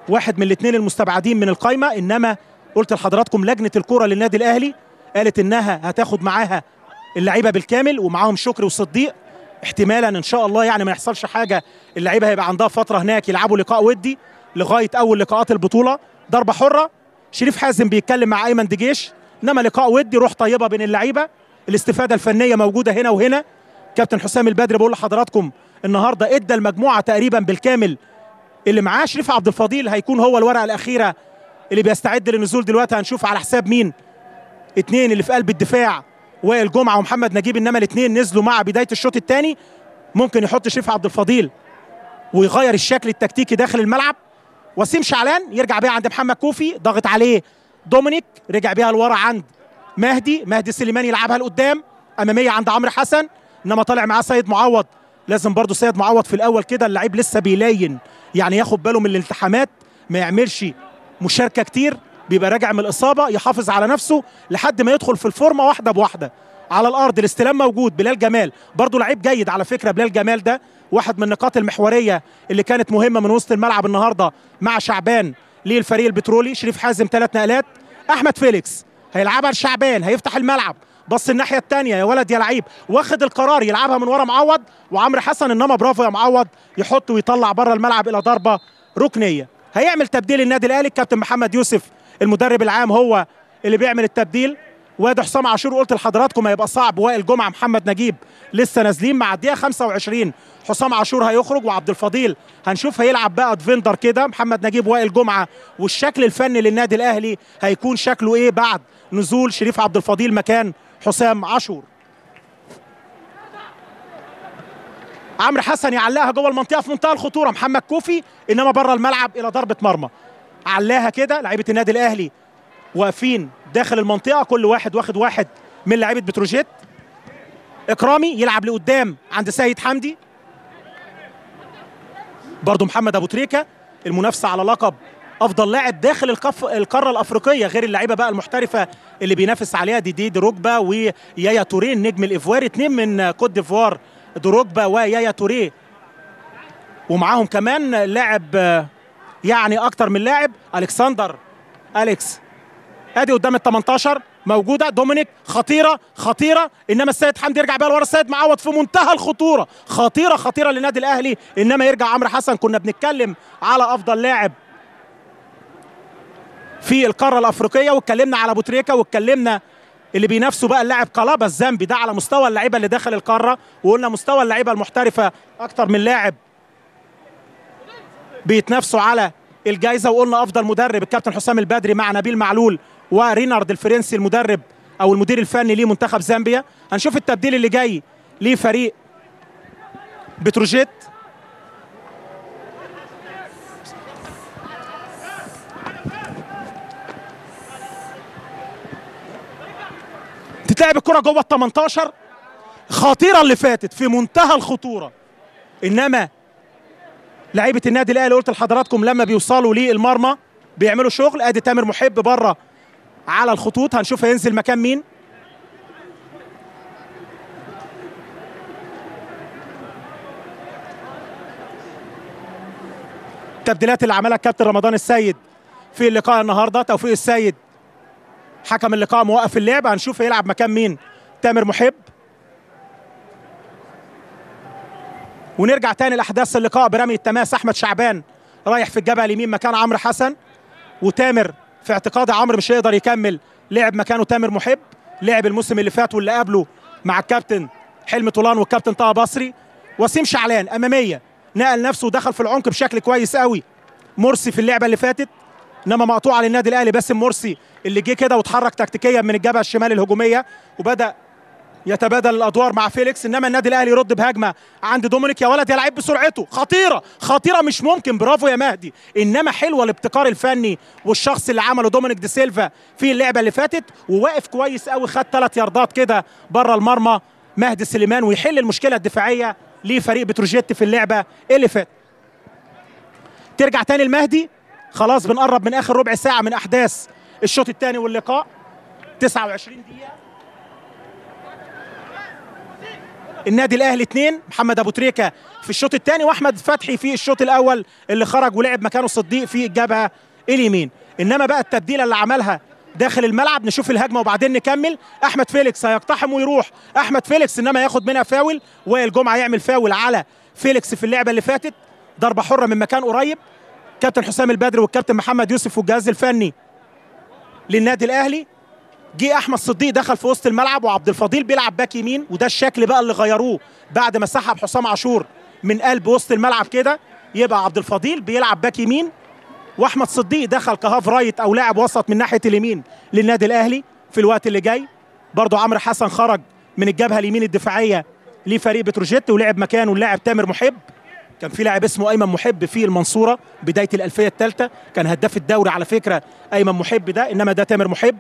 واحد من الاثنين المستبعدين من القايمه، انما قلت لحضراتكم لجنه الكره للنادي الاهلي قالت انها هتاخد معاها اللعيبه بالكامل، ومعاهم شكري وصديق. احتمالا ان شاء الله يعني ما يحصلش حاجه، اللعيبه هيبقى عندها فتره هناك يلعبوا لقاء ودي لغايه اول لقاءات البطوله. ضربه حره. شريف حازم بيتكلم مع ايمن دجيش، انما لقاء ودي روح طيبه بين اللعيبه، الاستفاده الفنيه موجوده هنا وهنا. كابتن حسام البدري بقول لحضراتكم النهارده ادى المجموعه تقريبا بالكامل اللي معاه. شريف عبد الفضيل هيكون هو الورقه الاخيره اللي بيستعد للنزول دلوقتي، هنشوف على حساب مين. 2 اللي في قلب الدفاع وائل جمعه ومحمد نجيب، انما الاثنين نزلوا مع بدايه الشوط الثاني. ممكن يحط شريف عبد الفضيل ويغير الشكل التكتيكي داخل الملعب. وسيم شعلان يرجع بيها عند محمد كوفي، ضغط عليه دومينيك، رجع بيها لورا عند مهدي سليمان يلعبها لقدام اماميه عند عمرو حسن، انما طالع معاه سيد معوض. لازم برضو سيد معوض في الاول كده، اللعيب لسه بيلين يعني، ياخد باله من الالتحامات، ما يعملش مشاركه كتير، بيبقى راجع من الاصابه، يحافظ على نفسه لحد ما يدخل في الفورمه واحده بواحده. على الارض الاستلام موجود، بلال جمال برضو لعيب جيد على فكره. بلال جمال ده واحد من النقاط المحوريه اللي كانت مهمه من وسط الملعب النهارده مع شعبان للفريق البترولي. شريف حازم 3 نقلات. احمد فيليكس هيلعبها لشعبان، هيفتح الملعب، بص الناحيه الثانيه يا ولد يا لعيب، واخد القرار يلعبها من ورا معوض وعمرو حسن، انما برافو يا معوض، يحط ويطلع بره الملعب الى ضربه ركنيه. هيعمل تبديل النادي الاهلي الكابتن محمد يوسف المدرب العام هو اللي بيعمل التبديل. وادي حسام عاشور، قلت لحضراتكم هيبقى صعب، وائل جمعه محمد نجيب لسه نازلين مع الدقيقه 25. حسام عاشور هيخرج وعبد الفضيل هنشوف هيلعب بقى ديفندر كده، محمد نجيب وائل جمعه. والشكل الفني للنادي الاهلي هيكون شكله ايه بعد نزول شريف عبد الفضيل مكان حسام عاشور. عمرو حسن يعلقها جوه المنطقه في منتهى الخطوره، محمد كوفي انما بره الملعب الى ضربه مرمى. علاها كده لعيبه النادي الاهلي واقفين داخل المنطقه، كل واحد واخد واحد من لعيبه بتروجيت. اكرامي يلعب لقدام عند سيد حمدي، برضو محمد ابو تريكه المنافسه على لقب افضل لاعب داخل القاره الافريقيه، غير اللعيبه بقى المحترفه اللي بينافس عليها دي دروجبا ويايا توريه النجم الايفواري، 2 من كوت ديفوار، دروجبا ويايا توريه، ومعاهم كمان لاعب يعني اكتر من لاعب، اليكس. ادي قدام ال 18 موجوده دومينيك، خطيره انما السيد حمدي يرجع بيها لورا، السيد معوض في منتهى الخطوره، خطيره للنادي الاهلي، انما يرجع عمرو حسن. كنا بنتكلم على افضل لاعب في القاره الافريقيه، واتكلمنا على ابو تريكه، واتكلمنا اللي بينافسوا بقى اللاعب قلابه الزامبي ده على مستوى اللعيبه اللي داخل القاره، وقلنا مستوى اللعيبه المحترفه اكتر من لاعب بيتنافسوا على الجائزه، وقلنا افضل مدرب الكابتن حسام البدري مع نبيل معلول ورينارد الفرنسي المدرب او المدير الفني لمنتخب زامبيا. هنشوف التبديل اللي جاي لفريق بتروجيت. تتلعب الكره جوه ال 18، خطيره اللي فاتت في منتهى الخطوره، انما لعيبه النادي الاهلي قلت لحضراتكم لما بيوصلوا للمرمى بيعملوا شغل. ادي تامر محب بره على الخطوط، هنشوف هينزل مكان مين. التبديلات اللي عملها الكابتن رمضان السيد في اللقاء النهارده، توفيق السيد حكم اللقاء موقف اللعب، هنشوف هيلعب مكان مين. تامر محب. ونرجع تاني لاحداث اللقاء برمي التماس، احمد شعبان رايح في الجبهه اليمين مكان عمرو حسن، وتامر في اعتقاد عمرو مش هيقدر يكمل، لعب مكانه تامر محب، لعب الموسم اللي فات واللي قبله مع الكابتن حلمي طولان والكابتن طه بصري. وسيم شعلان اماميه نقل نفسه ودخل في العمق بشكل كويس قوي. مرسي في اللعبه اللي فاتت، انما مقطوعه للنادي الاهلي. باسم مرسي اللي جه كده واتحرك تكتيكيا من الجبهه الشمال الهجوميه وبدا يتبادل الادوار مع فيليكس، انما النادي الاهلي يرد بهجمه عند دومينيك. يا ولد يا لعيب بسرعته، خطيره مش ممكن، برافو يا مهدي. انما حلوه الابتكار الفني والشخص اللي عمله دومينيك دي سيلفا في اللعبه اللي فاتت، وواقف كويس قوي، خد 3 ياردات كده بره المرمى مهدي سليمان، ويحل المشكله الدفاعيه لفريق بتروجيت في اللعبه اللي فاتت. ترجع تاني المهدي، خلاص بنقرب من اخر ربع ساعه من احداث الشوط الثاني واللقاء، 29 دقيقه. النادي الاهلي 2، محمد ابو تريكه في الشوط الثاني، واحمد فتحي في الشوط الاول اللي خرج ولعب مكانه صديق في الجبهه اليمين. انما بقى التبديله اللي عملها داخل الملعب، نشوف الهجمه وبعدين نكمل. احمد فيليكس هيقتحم ويروح، احمد فيليكس انما ياخد منها فاول، وائل جمعه يعمل فاول على فيليكس في اللعبه اللي فاتت، ضربه حره من مكان قريب. كابتن حسام البدري والكابتن محمد يوسف والجهاز الفني للنادي الاهلي. جه احمد صديق دخل في وسط الملعب، وعبد الفضيل بيلعب باك يمين، وده الشكل بقى اللي غيروه بعد ما سحب حسام عاشور من قلب وسط الملعب كده، يبقى عبد الفضيل بيلعب باك يمين، واحمد صديق دخل كهاف رايت او لاعب وسط من ناحيه اليمين للنادي الاهلي في الوقت اللي جاي. برضو عمرو حسن خرج من الجبهه اليمين الدفاعيه لفريق بتروجيت ولعب مكانه اللاعب تامر محب. كان في لاعب اسمه ايمن محب في المنصوره بدايه الالفيه الثالثه، كان هداف الدوري على فكره ايمن محب ده، انما ده تامر محب.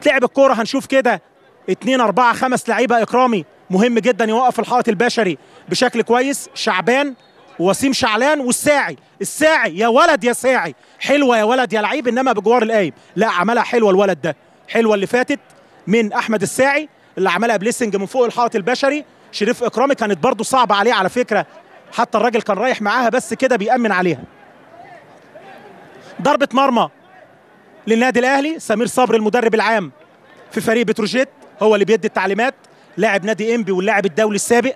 تلعب الكوره هنشوف كده 2 4 5 لعيبه اكرامي مهم جدا يوقف الحائط البشري بشكل كويس. شعبان ووسيم شعلان والساعي. الساعي يا ولد يا ساعي، حلوه يا ولد يا لعيب، انما بجوار القايم لا عملها حلوه الولد ده، حلوه اللي فاتت من احمد الساعي اللي عملها بليسنج من فوق الحائط البشري. شريف اكرامي كانت برضو صعبه عليه على فكره، حتى الراجل كان رايح معاها بس كده بيأمن عليها. ضربه مرمى للنادي الاهلي. سمير صبري المدرب العام في فريق بتروجيت هو اللي بيدي التعليمات، لاعب نادي انبي واللاعب الدولي السابق.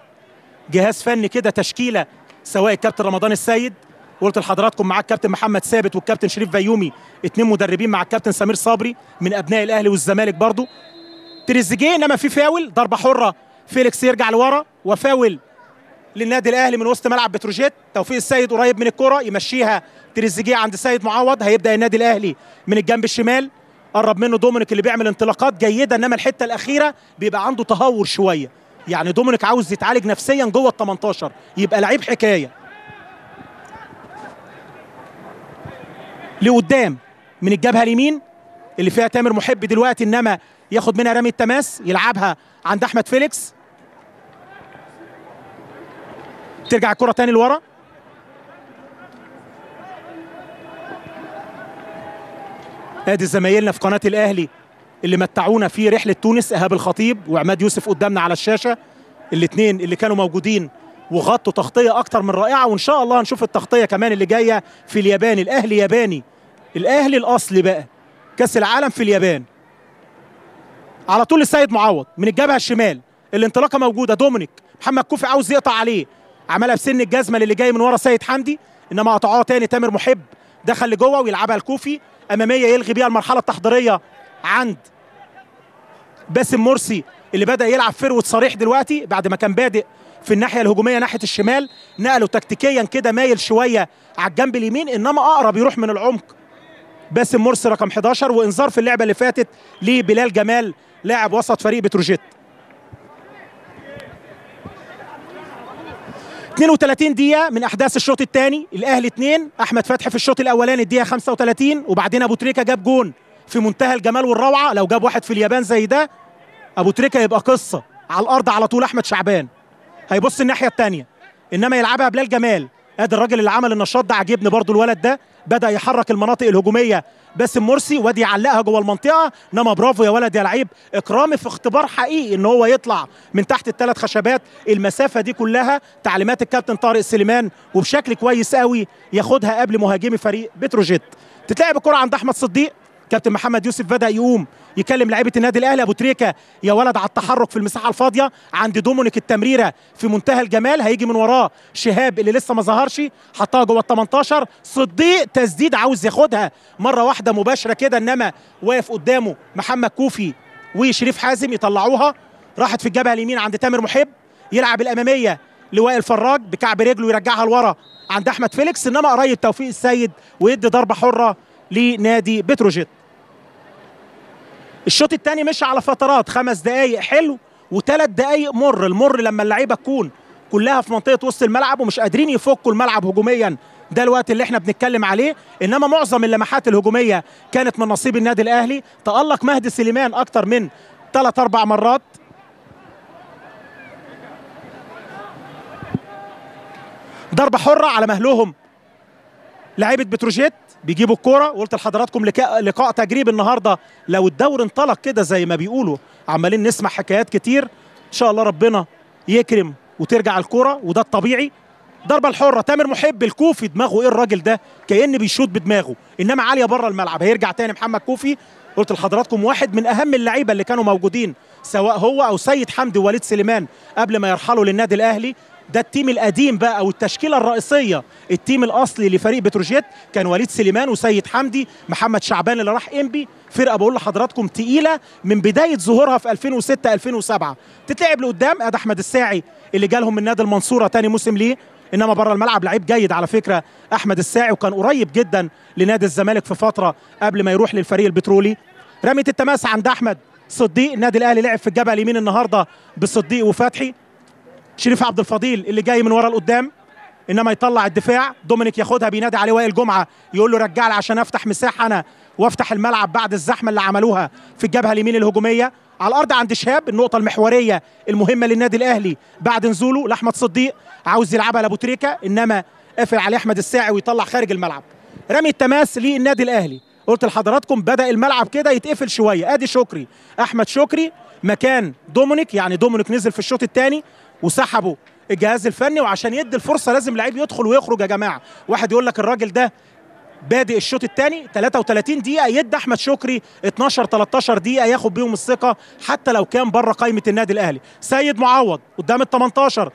جهاز فني كده تشكيله سواء الكابتن رمضان السيد، قلت لحضراتكم معاه الكابتن محمد ثابت والكابتن شريف بيومي، 2 مدربين مع الكابتن سمير صبري من ابناء الاهلي والزمالك برضو. تريزيجيه انما في فاول، ضربه حره، فيليكس يرجع لورا وفاول للنادي الاهلي من وسط ملعب بتروجيت. توفيق السيد قريب من الكره يمشيها تريزيجيه عند سيد معوض. هيبدا النادي الاهلي من الجنب الشمال، قرب منه دومينيك اللي بيعمل انطلاقات جيده، انما الحته الاخيره بيبقى عنده تهور شويه، يعني دومينيك عاوز يتعالج نفسيا جوه ال 18 يبقى لعيب حكايه. لقدام من الجبهه اليمين اللي فيها تامر محب دلوقتي، انما ياخد منها رمي التماس يلعبها عند احمد فيليكس. ترجع الكره تاني لورا. ادي زمايلنا في قناه الاهلي اللي متعونا في رحله تونس، ايهاب الخطيب وعماد يوسف قدامنا على الشاشه، الاثنين اللي كانوا موجودين وغطوا تغطيه اكتر من رائعه، وان شاء الله هنشوف التغطيه كمان اللي جايه في اليابان. الاهلي ياباني، الاهلي الاصلي بقى، كاس العالم في اليابان. على طول السيد معوض من الجبهه الشمال، الانطلاقه موجوده، دومينيك محمد كوفي عاوز يقطع عليه، عملها بسن الجزمه اللي جاي من ورا سيد حمدي، انما قطعوها تاني. تامر محب دخل لجوه ويلعبها الكوفي اماميه يلغي بيها المرحله التحضيريه عند باسم مرسي اللي بدا يلعب فروت صريح دلوقتي بعد ما كان بادئ في الناحيه الهجوميه ناحيه الشمال، نقله تكتيكيا كده مايل شويه على الجنب اليمين، انما اقرب يروح من العمق باسم مرسي رقم 11، وانذار في اللعبه اللي فاتت لبلال جمال لاعب وسط فريق بتروجيت. 32 دقيقة من أحداث الشوط الثاني، الأهلي 2 أحمد فتحي في الشوط الأولاني الدقيقة 35، وبعدين أبو تريكة جاب جون في منتهى الجمال والروعة. لو جاب واحد في اليابان زي ده أبو تريكة يبقى قصة. على الأرض على طول أحمد شعبان هيبص الناحية الثانية، إنما يلعبها بلال جمال. ادي الراجل اللي عمل النشاط ده، عجبني برضو الولد ده، بدأ يحرك المناطق الهجومية باسم مرسي وادي يعلقها جوه المنطقة، انما برافو يا ولد يا لعيب. اكرامي في اختبار حقيقي ان هو يطلع من تحت ال3 خشبات المسافة دي كلها، تعليمات الكابتن طارق سليمان، وبشكل كويس قوي ياخدها قبل مهاجمي فريق بتروجيت. تتلعب الكرة عند احمد صديق، كابتن محمد يوسف بدأ يقوم يكلم لعيبه النادي الاهلي. ابو تريكه يا ولد على التحرك في المساحه الفاضيه عند دومينيك، التمريره في منتهى الجمال، هيجي من وراه شهاب اللي لسه ما ظهرش، حطها جوه ال18. صديق تسديد عاوز ياخدها مره واحده مباشره كده، انما واقف قدامه محمد كوفي وشريف حازم يطلعوها، راحت في الجبهه اليمين عند تامر محب، يلعب الاماميه لوائل فراج بكعب رجله يرجعها لورا عند احمد فيليكس، انما قريب توفيق السيد ويدي ضربه حره لنادي بتروجيت. الشوط الثاني مشي على فترات، 5 دقايق حلو و3 دقايق مر. المر لما اللعيبه تكون كلها في منطقه وسط الملعب ومش قادرين يفكوا الملعب هجوميا، ده الوقت اللي احنا بنتكلم عليه. انما معظم اللمحات الهجوميه كانت من نصيب النادي الاهلي. تألق مهدي سليمان اكتر من 3-4 مرات. ضربه حره على مهلهم لعيبه بتروجيت، بيجيبوا الكوره. وقلت لحضراتكم لقاء تجريبي النهارده، لو الدور انطلق كده زي ما بيقولوا، عمالين نسمع حكايات كتير، ان شاء الله ربنا يكرم وترجع الكوره، وده الطبيعي. ضربه الحره تامر محب الكوفي، دماغه ايه الراجل ده، كأن بيشوط بدماغه، انما عاليه بره الملعب. هيرجع تاني محمد كوفي، قلت لحضراتكم واحد من اهم اللعيبه اللي كانوا موجودين سواء هو او سيد حمدي ووليد سليمان قبل ما يرحلوا للنادي الاهلي. ده التيم القديم بقى او التشكيله الرئيسيه، التيم الاصلي لفريق بتروجيت كان وليد سليمان وسيد حمدي، محمد شعبان اللي راح انبي، فرقه بقول لحضراتكم تقيله من بدايه ظهورها في 2006 2007. تتلعب لقدام، ادي احمد الساعي اللي جالهم من نادي المنصوره تاني موسم ليه، انما بره الملعب لعيب جيد على فكره احمد الساعي، وكان قريب جدا لنادي الزمالك في فتره قبل ما يروح للفريق البترولي. رميه التماس عند احمد صديق. النادي الاهلي لعب في الجبهه اليمين النهارده بالصديق وفتحي. شريف عبد الفضيل اللي جاي من ورا لقدام، انما يطلع الدفاع. دومينيك ياخدها، بينادي عليه وائل جمعه يقول له رجع لي عشان افتح مساحه انا وافتح الملعب بعد الزحمه اللي عملوها في الجبهه اليمين الهجوميه. على الارض عند شهاب، النقطه المحوريه المهمه للنادي الاهلي بعد نزوله لاحمد صديق، عاوز يلعبها لابو تريكه انما قافل عليه احمد الساعي ويطلع خارج الملعب. رمي التماس للنادي الاهلي. قلت لحضراتكم بدا الملعب كده يتقفل شويه. ادي شكري، احمد شكري مكان دومينيك، يعني دومينيك نزل في الشوط الثاني وسحبه الجهاز الفني، وعشان يدي الفرصه لازم لعيب يدخل ويخرج. يا جماعه واحد يقول لك الراجل ده بادئ الشوط الثاني 33 دقيقه، يدي احمد شكري 12 13 دقيقه ياخد بيهم الثقه حتى لو كان بره قائمه النادي الاهلي. سيد معوض قدام ال 18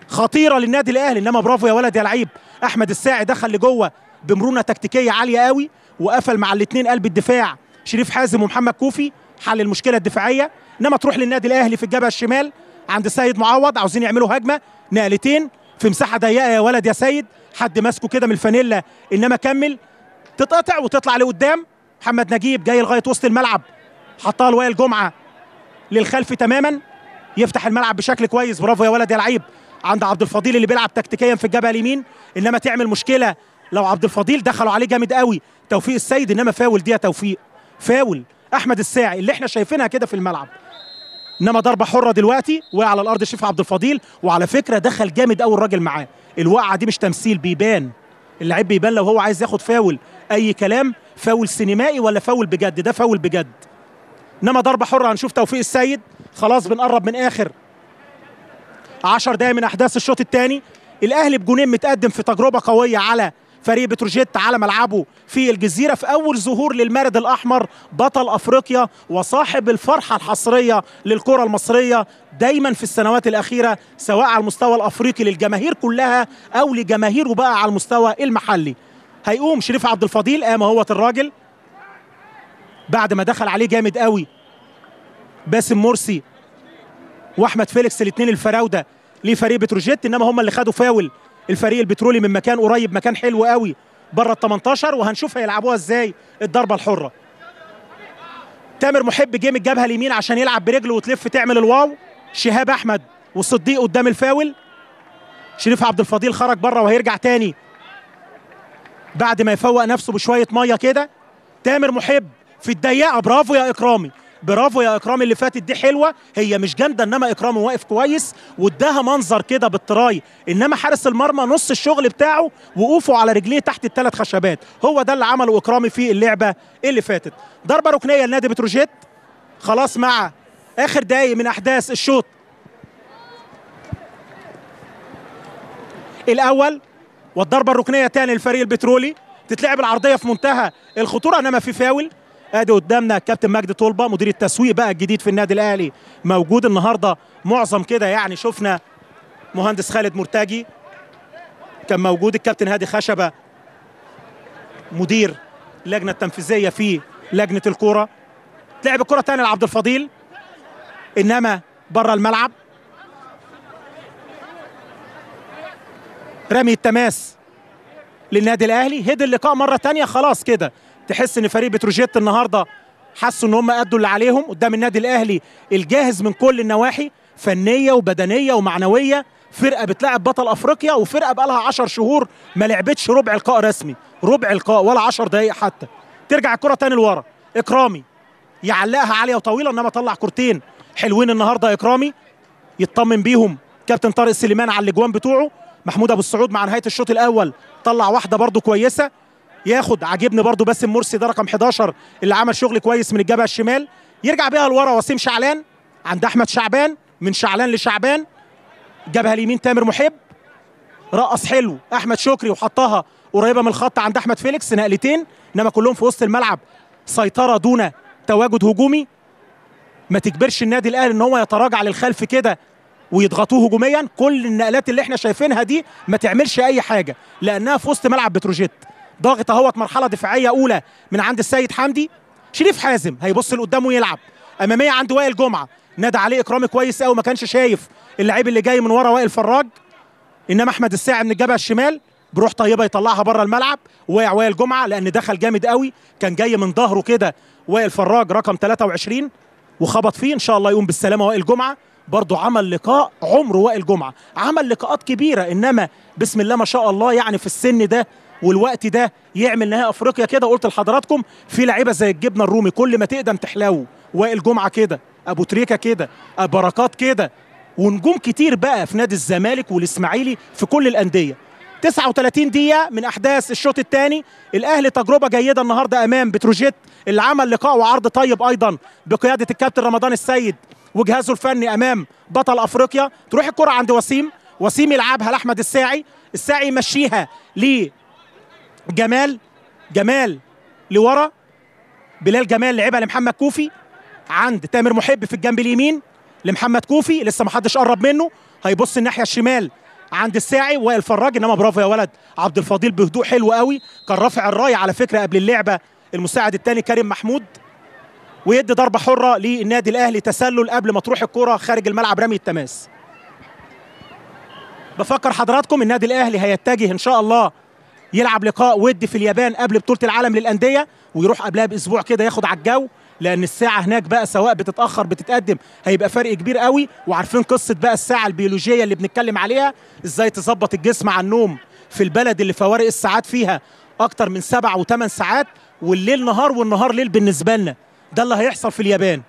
خطيره للنادي الاهلي، انما برافو يا ولد يا لعيب. احمد الساعي دخل لجوه بمرونه تكتيكيه عاليه قوي وقفل مع الاثنين قلب الدفاع شريف حازم ومحمد كوفي، حل المشكله الدفاعيه. انما تروح للنادي الاهلي في الجبهه الشمال عند سيد معوض، عاوزين يعملوا هجمه نقلتين في مساحه ضيقه يا ولد يا سيد، حد ماسكه كده من الفانيلا انما كمل، تتقطع وتطلع لقدام. محمد نجيب جاي لغايه وسط الملعب، حطها لوائل جمعه للخلف تماما، يفتح الملعب بشكل كويس. برافو يا ولد يا لعيب عند عبد الفضيل اللي بيلعب تكتيكيا في الجبهه اليمين، انما تعمل مشكله لو عبد الفضيل دخلوا عليه جامد قوي توفيق السيد، انما فاول دي يا توفيق، فاول احمد الساعي اللي احنا شايفينها كده في الملعب. انما ضربه حره دلوقتي وقع على الارض شريف عبد الفضيل، وعلى فكره دخل جامد قوي الراجل معاه. الوقعه دي مش تمثيل، بيبان اللعيب بيبان لو هو عايز ياخد فاول اي كلام، فاول سينمائي ولا فاول بجد، ده فاول بجد. انما ضربه حره هنشوف توفيق السيد. خلاص بنقرب من اخر 10 دقايق من احداث الشوط الثاني. الاهلي بجونين متقدم في تجربه قويه على فريق بتروجيت على ملعبه في الجزيره، في اول ظهور للمارد الاحمر بطل افريقيا وصاحب الفرحه الحصريه للكره المصريه دايما في السنوات الاخيره، سواء على المستوى الافريقي للجماهير كلها او لجماهيره بقى على المستوى المحلي. هيقوم شريف عبد الفضيل، قام اهوت الراجل بعد ما دخل عليه جامد قوي باسم مرسي واحمد فيليكس الاثنين الفراوده لفريق بتروجيت، انما هم اللي خدوا فاول الفريق البترولي من مكان قريب، مكان حلو قوي بره ال 18، وهنشوف هيلعبوها ازاي الضربه الحره. تامر محب جه من الجبهه اليمين عشان يلعب برجله وتلف تعمل الواو. شهاب احمد وصديق قدام الفاول. شريف عبد الفضيل خرج بره وهيرجع تاني بعد ما يفوق نفسه بشويه ميه كده. تامر محب في الضيقه، برافو يا اكرامي، برافو يا اكرامي، اللي فاتت دي حلوه، هي مش جامده انما اكرامي واقف كويس واداها منظر كده بالتراي، انما حارس المرمى نص الشغل بتاعه وقوفه على رجليه تحت الثلاث خشبات، هو ده اللي عمله اكرامي في اللعبه اللي فاتت. ضربه ركنيه لنادي بتروجيت خلاص مع اخر دقايق من احداث الشوط الاول، والضربه الركنيه تاني للفريق البترولي. تتلعب العرضيه في منتهى الخطوره انما في فاول. ادي قدامنا الكابتن مجدي طلبه مدير التسويق بقى الجديد في النادي الاهلي موجود النهارده، معظم كده يعني شفنا مهندس خالد مرتجي كان موجود، الكابتن هادي خشبه مدير اللجنه التنفيذيه في لجنه الكوره. تلعب الكره تاني لعبد الفضيل انما بره الملعب. رمي التماس للنادي الاهلي. هدي اللقاء مره تانيه، خلاص كده تحس ان فريق بتروجيت النهارده حسوا ان هم ادوا اللي عليهم قدام النادي الاهلي الجاهز من كل النواحي، فنيه وبدنيه ومعنويه، فرقه بتلعب بطل افريقيا وفرقه بقى لها 10 شهور ما لعبتش ربع لقاء رسمي، ربع لقاء ولا 10 دقائق حتى. ترجع الكره تاني لورا، اكرامي يعلقها عاليه وطويله انما طلع كورتين حلوين النهارده اكرامي يطمن بيهم كابتن طارق سليمان على الاجوان بتوعه. محمود ابو السعود مع نهايه الشوط الاول طلع واحده برده كويسه، ياخد عاجبني برده باسم مرسي ده رقم 11 اللي عمل شغل كويس من الجبهه الشمال، يرجع بيها لورا وسيم شعلان عند احمد شعبان، من شعلان لشعبان. الجبهه اليمين تامر محب رقص حلو احمد شكري وحطها قريبه من الخط عند احمد فيليكس، نقلتين انما كلهم في وسط الملعب، سيطره دون تواجد هجومي. ما تجبرش النادي الاهلي ان هو يتراجع للخلف كده ويضغطوه هجوميا. كل النقلات اللي احنا شايفينها دي ما تعملش اي حاجه لانها في وسط ملعب بتروجيت. ضاغط اهوت مرحله دفاعيه اولى من عند السيد حمدي. شريف حازم هيبص لقدامه ويلعب اماميه عند وائل جمعه، نادى عليه اكرامي كويس قوي، ما كانش شايف اللعيب اللي جاي من ورا وائل فراج، انما احمد الساعي من الجبهه الشمال بروح طيبه يطلعها بره الملعب. وقع وائل جمعه لان دخل جامد قوي، كان جاي من ظهره كده وائل فراج رقم 23 وخبط فيه. ان شاء الله يقوم بالسلامه وائل جمعه، برضه عمل لقاء عمره وائل جمعه، عمل لقاءات كبيره انما بسم الله ما شاء الله يعني في السن ده والوقت ده يعمل نهائي افريقيا كده. قلت لحضراتكم في لعيبه زي الجبنه الرومي كل ما تقدم تحلو، وائل جمعه كده، ابو تريكه كده، بركات كده، ونجوم كتير بقى في نادي الزمالك والاسماعيلي في كل الانديه. 39 دقيقه من احداث الشوط الثاني. الاهلي تجربه جيده النهارده امام بتروجيت اللي عمل لقاء وعرض طيب ايضا بقياده الكابتن رمضان السيد وجهازه الفني امام بطل افريقيا. تروح الكره عند وسيم يلعبها لاحمد الساعي يمشيها جمال لورا. بلال جمال لعبها لمحمد كوفي عند تامر محب في الجنب اليمين لمحمد كوفي، لسه ما حدش قرب منه، هيبص الناحيه الشمال عند الساعي وائل فراج. انما برافو يا ولد عبد الفضيل بهدوء حلو قوي، كان رافع الرايه على فكره قبل اللعبه المساعد الثاني كريم محمود، ويدي ضربه حره للنادي الاهلي تسلل قبل ما تروح الكره خارج الملعب رمي التماس. بفكر حضراتكم النادي الاهلي هيتجه ان شاء الله يلعب لقاء ودي في اليابان قبل بطوله العالم للانديه، ويروح قبلها باسبوع كده ياخد على الجو، لان الساعه هناك بقى سواء بتتاخر بتتقدم هيبقى فرق كبير قوي. وعارفين قصه بقى الساعه البيولوجيه اللي بنتكلم عليها، ازاي تظبط الجسم على النوم في البلد اللي فوارق الساعات فيها اكتر من 7 و8 ساعات، والليل نهار والنهار ليل بالنسبه لنا. ده اللي هيحصل في اليابان،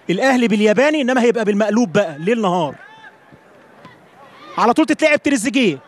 الاهلي بالياباني انما هيبقى بالمقلوب بقى ليل نهار. على طول تتلعب تريزيجيه،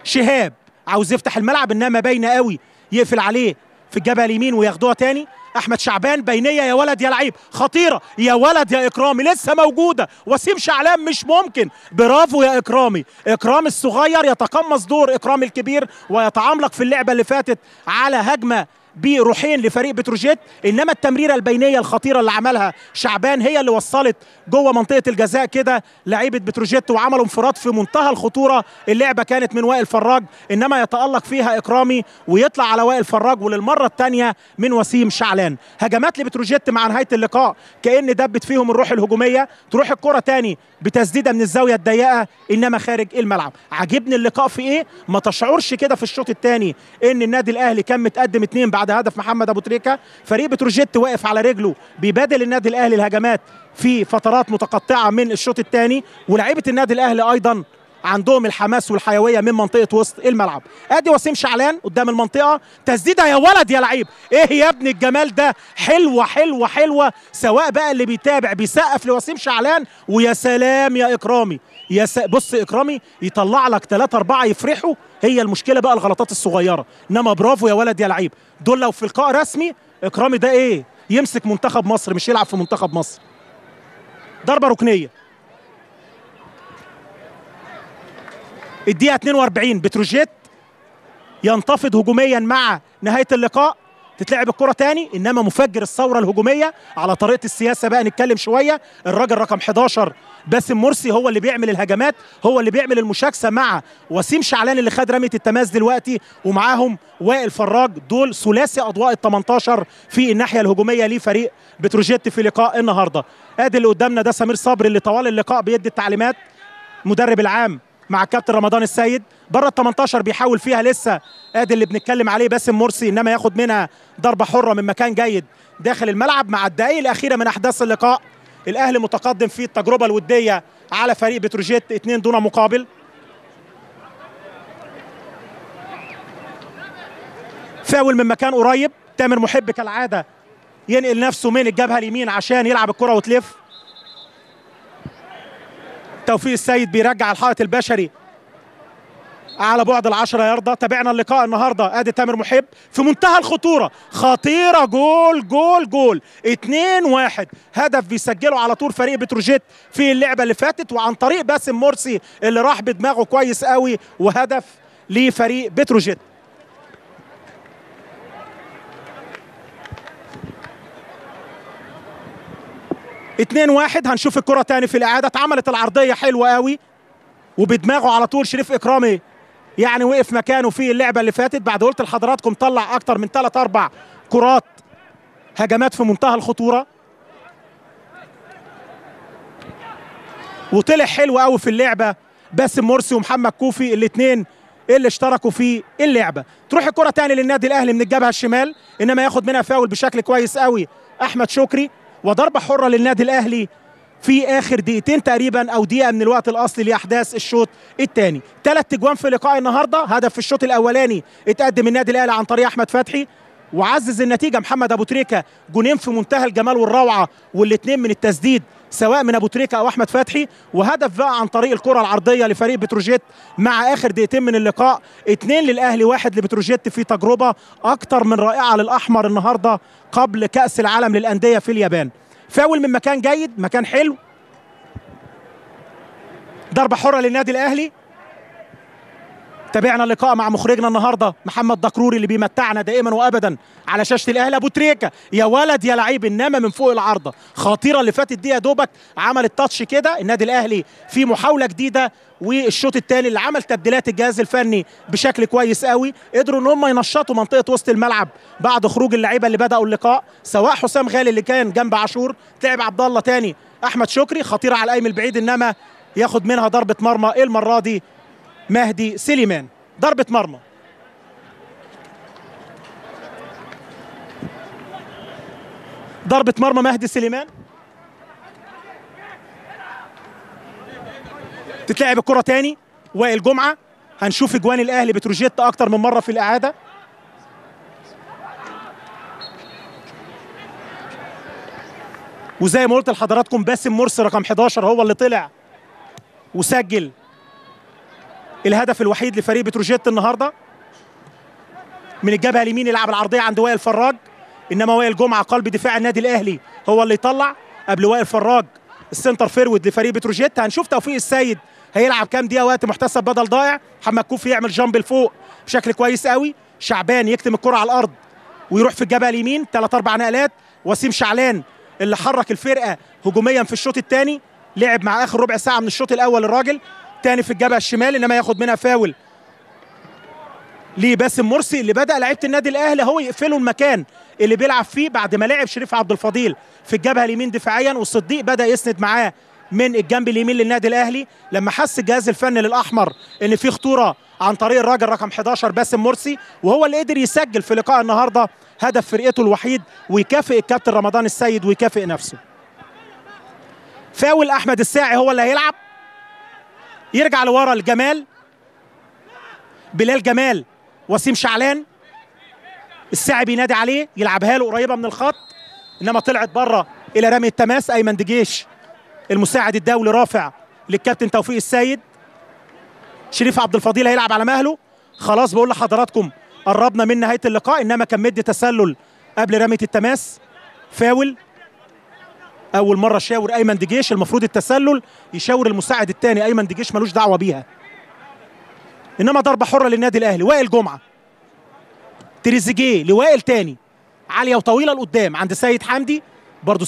شهاب عاوز يفتح الملعب انما باينه قوي يقفل عليه في الجبهه اليمين وياخدوها تاني. احمد شعبان بينيه يا ولد يا لعيب، خطيره يا ولد يا اكرامي، لسه موجوده. وسيم شعلان مش ممكن، برافو يا اكرامي. اكرامي الصغير يتقمص دور اكرامي الكبير ويتعملق في اللعبه اللي فاتت على هجمه بروحين لفريق بتروجيت، انما التمريره البينيه الخطيره اللي عملها شعبان هي اللي وصلت جوه منطقه الجزاء كده لعيبه بتروجيت وعملوا انفراد في منتهى الخطوره. اللعبه كانت من وائل فراج انما يتالق فيها اكرامي ويطلع على وائل فراج، وللمره الثانيه من وسيم شعلان. هجمات لبتروجيت مع نهايه اللقاء كأن دبت فيهم الروح الهجوميه. تروح الكره ثاني بتسديده من الزاويه الضيقه انما خارج الملعب. عجبني اللقاء في ايه؟ ما تشعرش كده في الشوط الثاني ان النادي الاهلي كان متقدم 2 بعد هدف محمد ابو تريكه. فريق بتروجيت واقف على رجله بيبادل النادي الاهلي الهجمات في فترات متقطعه من الشوط الثاني، ولاعيبه النادي الاهلي ايضا عندهم الحماس والحيويه من منطقه وسط الملعب. ادي وسيم شعلان قدام المنطقه، تسديده يا ولد يا لعيب، ايه يا ابن الجمال ده، حلوه حلوه حلوه. سواء بقى اللي بيتابع بيسقف لوسيم شعلان، ويا سلام يا اكرامي بص اكرامي يطلع لك 3 4 يفرحوا. هي المشكله بقى الغلطات الصغيره، انما برافو يا ولد يا لعيب. دول لو في لقاء رسمي اكرامي ده ايه، يمسك منتخب مصر مش يلعب في منتخب مصر. ضربه ركنيه الدقيقه 42، بتروجيت ينتفض هجوميا مع نهايه اللقاء. تتلعب الكره تاني انما مفجر الثوره الهجوميه على طريقه السياسه بقى نتكلم شويه. الراجل رقم 11 باسم مرسي هو اللي بيعمل الهجمات، هو اللي بيعمل المشاكسه مع وسيم شعلان اللي خد رميه التماس دلوقتي، ومعاهم وائل فراج. دول ثلاثي اضواء ال 18 في الناحيه الهجوميه لفريق بتروجيت في لقاء النهارده. ادي اللي قدامنا ده سمير صبري اللي طوال اللقاء بيدي التعليمات، مدرب العام مع الكابتن رمضان السيد. بره ال 18 بيحاول فيها لسه، ادي اللي بنتكلم عليه باسم مرسي، انما ياخد منها ضربه حره من مكان جيد داخل الملعب. مع الدقائق الاخيره من احداث اللقاء الاهلي متقدم في التجربه الوديه على فريق بتروجيت 2 دون مقابل. فاول من مكان قريب، تامر محب كالعاده ينقل نفسه من الجبهه اليمين عشان يلعب الكره وتلف. توفيق السيد بيرجع الحائط البشري على بعد ال10 ياردة. تابعنا اللقاء النهارده، ادي تامر محب في منتهى الخطوره، خطيره، جول جول جول 2-1. هدف بيسجله على طول فريق بتروجيت في اللعبه اللي فاتت، وعن طريق باسم مرسي اللي راح بدماغه كويس قوي، وهدف لفريق بتروجيت. اتنين واحد. هنشوف الكره تاني في الاعاده. اتعملت العرضيه حلوه قوي وبدماغه على طول شريف اكرامي، يعني وقف مكانه في اللعبه اللي فاتت. بعد قلت لحضراتكم طلع اكتر من 3 4 كرات هجمات في منتهى الخطوره، وطلع حلو قوي في اللعبه باسم مرسي ومحمد كوفي الاثنين اللي اشتركوا في اللعبه. تروح الكره تاني للنادي الاهلي من الجبهه الشمال، انما ياخد منها فاول بشكل كويس قوي احمد شكري، وضربه حره للنادي الاهلي في اخر دقيقتين تقريبا او دقيقه من الوقت الاصلي لاحداث الشوط الثاني. 3 اجوان في لقاء النهارده، هدف في الشوط الاولاني اتقدم النادي الاهلي عن طريق احمد فتحي وعزز النتيجه محمد ابو تريكه، جونين في منتهى الجمال والروعه والاثنين من التسديد سواء من ابو تريكه او احمد فتحي، وهدف بقى عن طريق الكره العرضيه لفريق بتروجيت مع اخر دقيقتين من اللقاء. 2 للاهلي 1 لبتروجيت في تجربه اكتر من رائعه للاحمر النهارده قبل كاس العالم للانديه في اليابان. فاول من مكان جيد، مكان حلو، ضربه حره للنادي الاهلي. تابعنا اللقاء مع مخرجنا النهارده محمد دكروري اللي بيمتعنا دائما وابدا على شاشه الاهلي. ابو تريكه يا ولد يا لعيب، انما من فوق العارضه خطيره اللي فاتت دي، يا دوبك عمل التاتش كده. النادي الاهلي في محاوله جديده، والشوط الثاني اللي عمل تبديلات الجهاز الفني بشكل كويس قوي، قدروا ان هم ينشطوا منطقه وسط الملعب بعد خروج اللعيبه اللي بداوا اللقاء، سواء حسام غالي اللي كان جنب عاشور، لعب عبد الله ثاني، احمد شكري خطيره على القايم البعيد، انما ياخد منها ضربه مرمى المره دي مهدي سليمان. ضربة مرمى. ضربة مرمى مهدي سليمان. تتلعب الكرة تاني، وائل جمعة. هنشوف اجوان الاهلي بتروجيت اكتر من مرة في الاعادة. وزي ما قلت لحضراتكم باسم مرسي رقم 11 هو اللي طلع وسجل الهدف الوحيد لفريق بتروجيت النهارده. من الجبهه اليمين يلعب العرضيه عند وائل فراج، انما وائل جمعه قلب دفاع النادي الاهلي هو اللي يطلع قبل وائل فراج السنتر فيرود لفريق بتروجيت. هنشوف توفيق السيد هيلعب كام دقيقه، وقت محتسب بدل ضايع. محمد كوفي يعمل جامب لفوق بشكل كويس قوي. شعبان يكتم الكره على الارض ويروح في الجبهه اليمين 3 4 نقلات. وسيم شعلان اللي حرك الفرقه هجوميا في الشوط الثاني، لعب مع اخر ربع ساعه من الشوط الاول الراجل تاني في الجبهه الشمال، انما ياخد منها فاول لباسم مرسي اللي بدا لعيبه النادي الاهلي هو يقفلوا المكان اللي بيلعب فيه بعد ما لعب شريف عبد الفضيل في الجبهه اليمين دفاعيا، والصديق بدا يسند معاه من الجنب اليمين للنادي الاهلي لما حس الجهاز الفني للاحمر ان في خطوره عن طريق الراجل رقم 11 باسم مرسي، وهو اللي قدر يسجل في لقاء النهارده هدف فرقته الوحيد ويكافئ الكابتن رمضان السيد ويكافئ نفسه. فاول احمد الساعي هو اللي هيلعب، يرجع لورا الجمال، بلال جمال، وسيم شعلان. الساعي بينادي عليه يلعبها له قريبه من الخط، انما طلعت بره الى رمي التماس. ايمن دجيش المساعد الدولي رافع للكابتن توفيق السيد. شريف عبد الفضيل هيلعب على مهله. خلاص بقول لحضراتكم قربنا من نهايه اللقاء، انما كان مدي تسلل قبل رميه التماس. فاول. اول مره شاور ايمن دجيش، المفروض التسلل يشاور المساعد الثاني، ايمن دجيش ملوش دعوه بيها. انما ضربه حره للنادي الاهلي. وائل جمعه، تريزيجيه لوائل تاني، عاليه وطويله لقدام عند سيد حمدي، برضو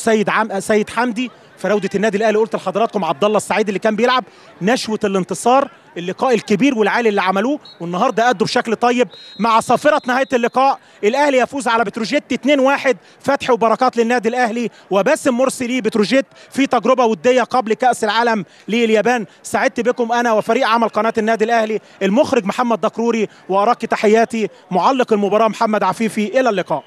سيد حمدي فراوده النادي الاهلي. قلت لحضراتكم عبد الله السعيد اللي كان بيلعب نشوه الانتصار، اللقاء الكبير والعالي اللي عملوه، والنهارده ادوا بشكل طيب مع صافره نهايه اللقاء. الاهلي يفوز على بتروجيت 2-1. فتحي وبركات للنادي الاهلي وباسم مرسي لبتروجيت في تجربه وديه قبل كاس العالم لليابان. سعدت بكم انا وفريق عمل قناه النادي الاهلي، المخرج محمد دكروري، وارق تحياتي معلق المباراه محمد عفيفي. الى اللقاء.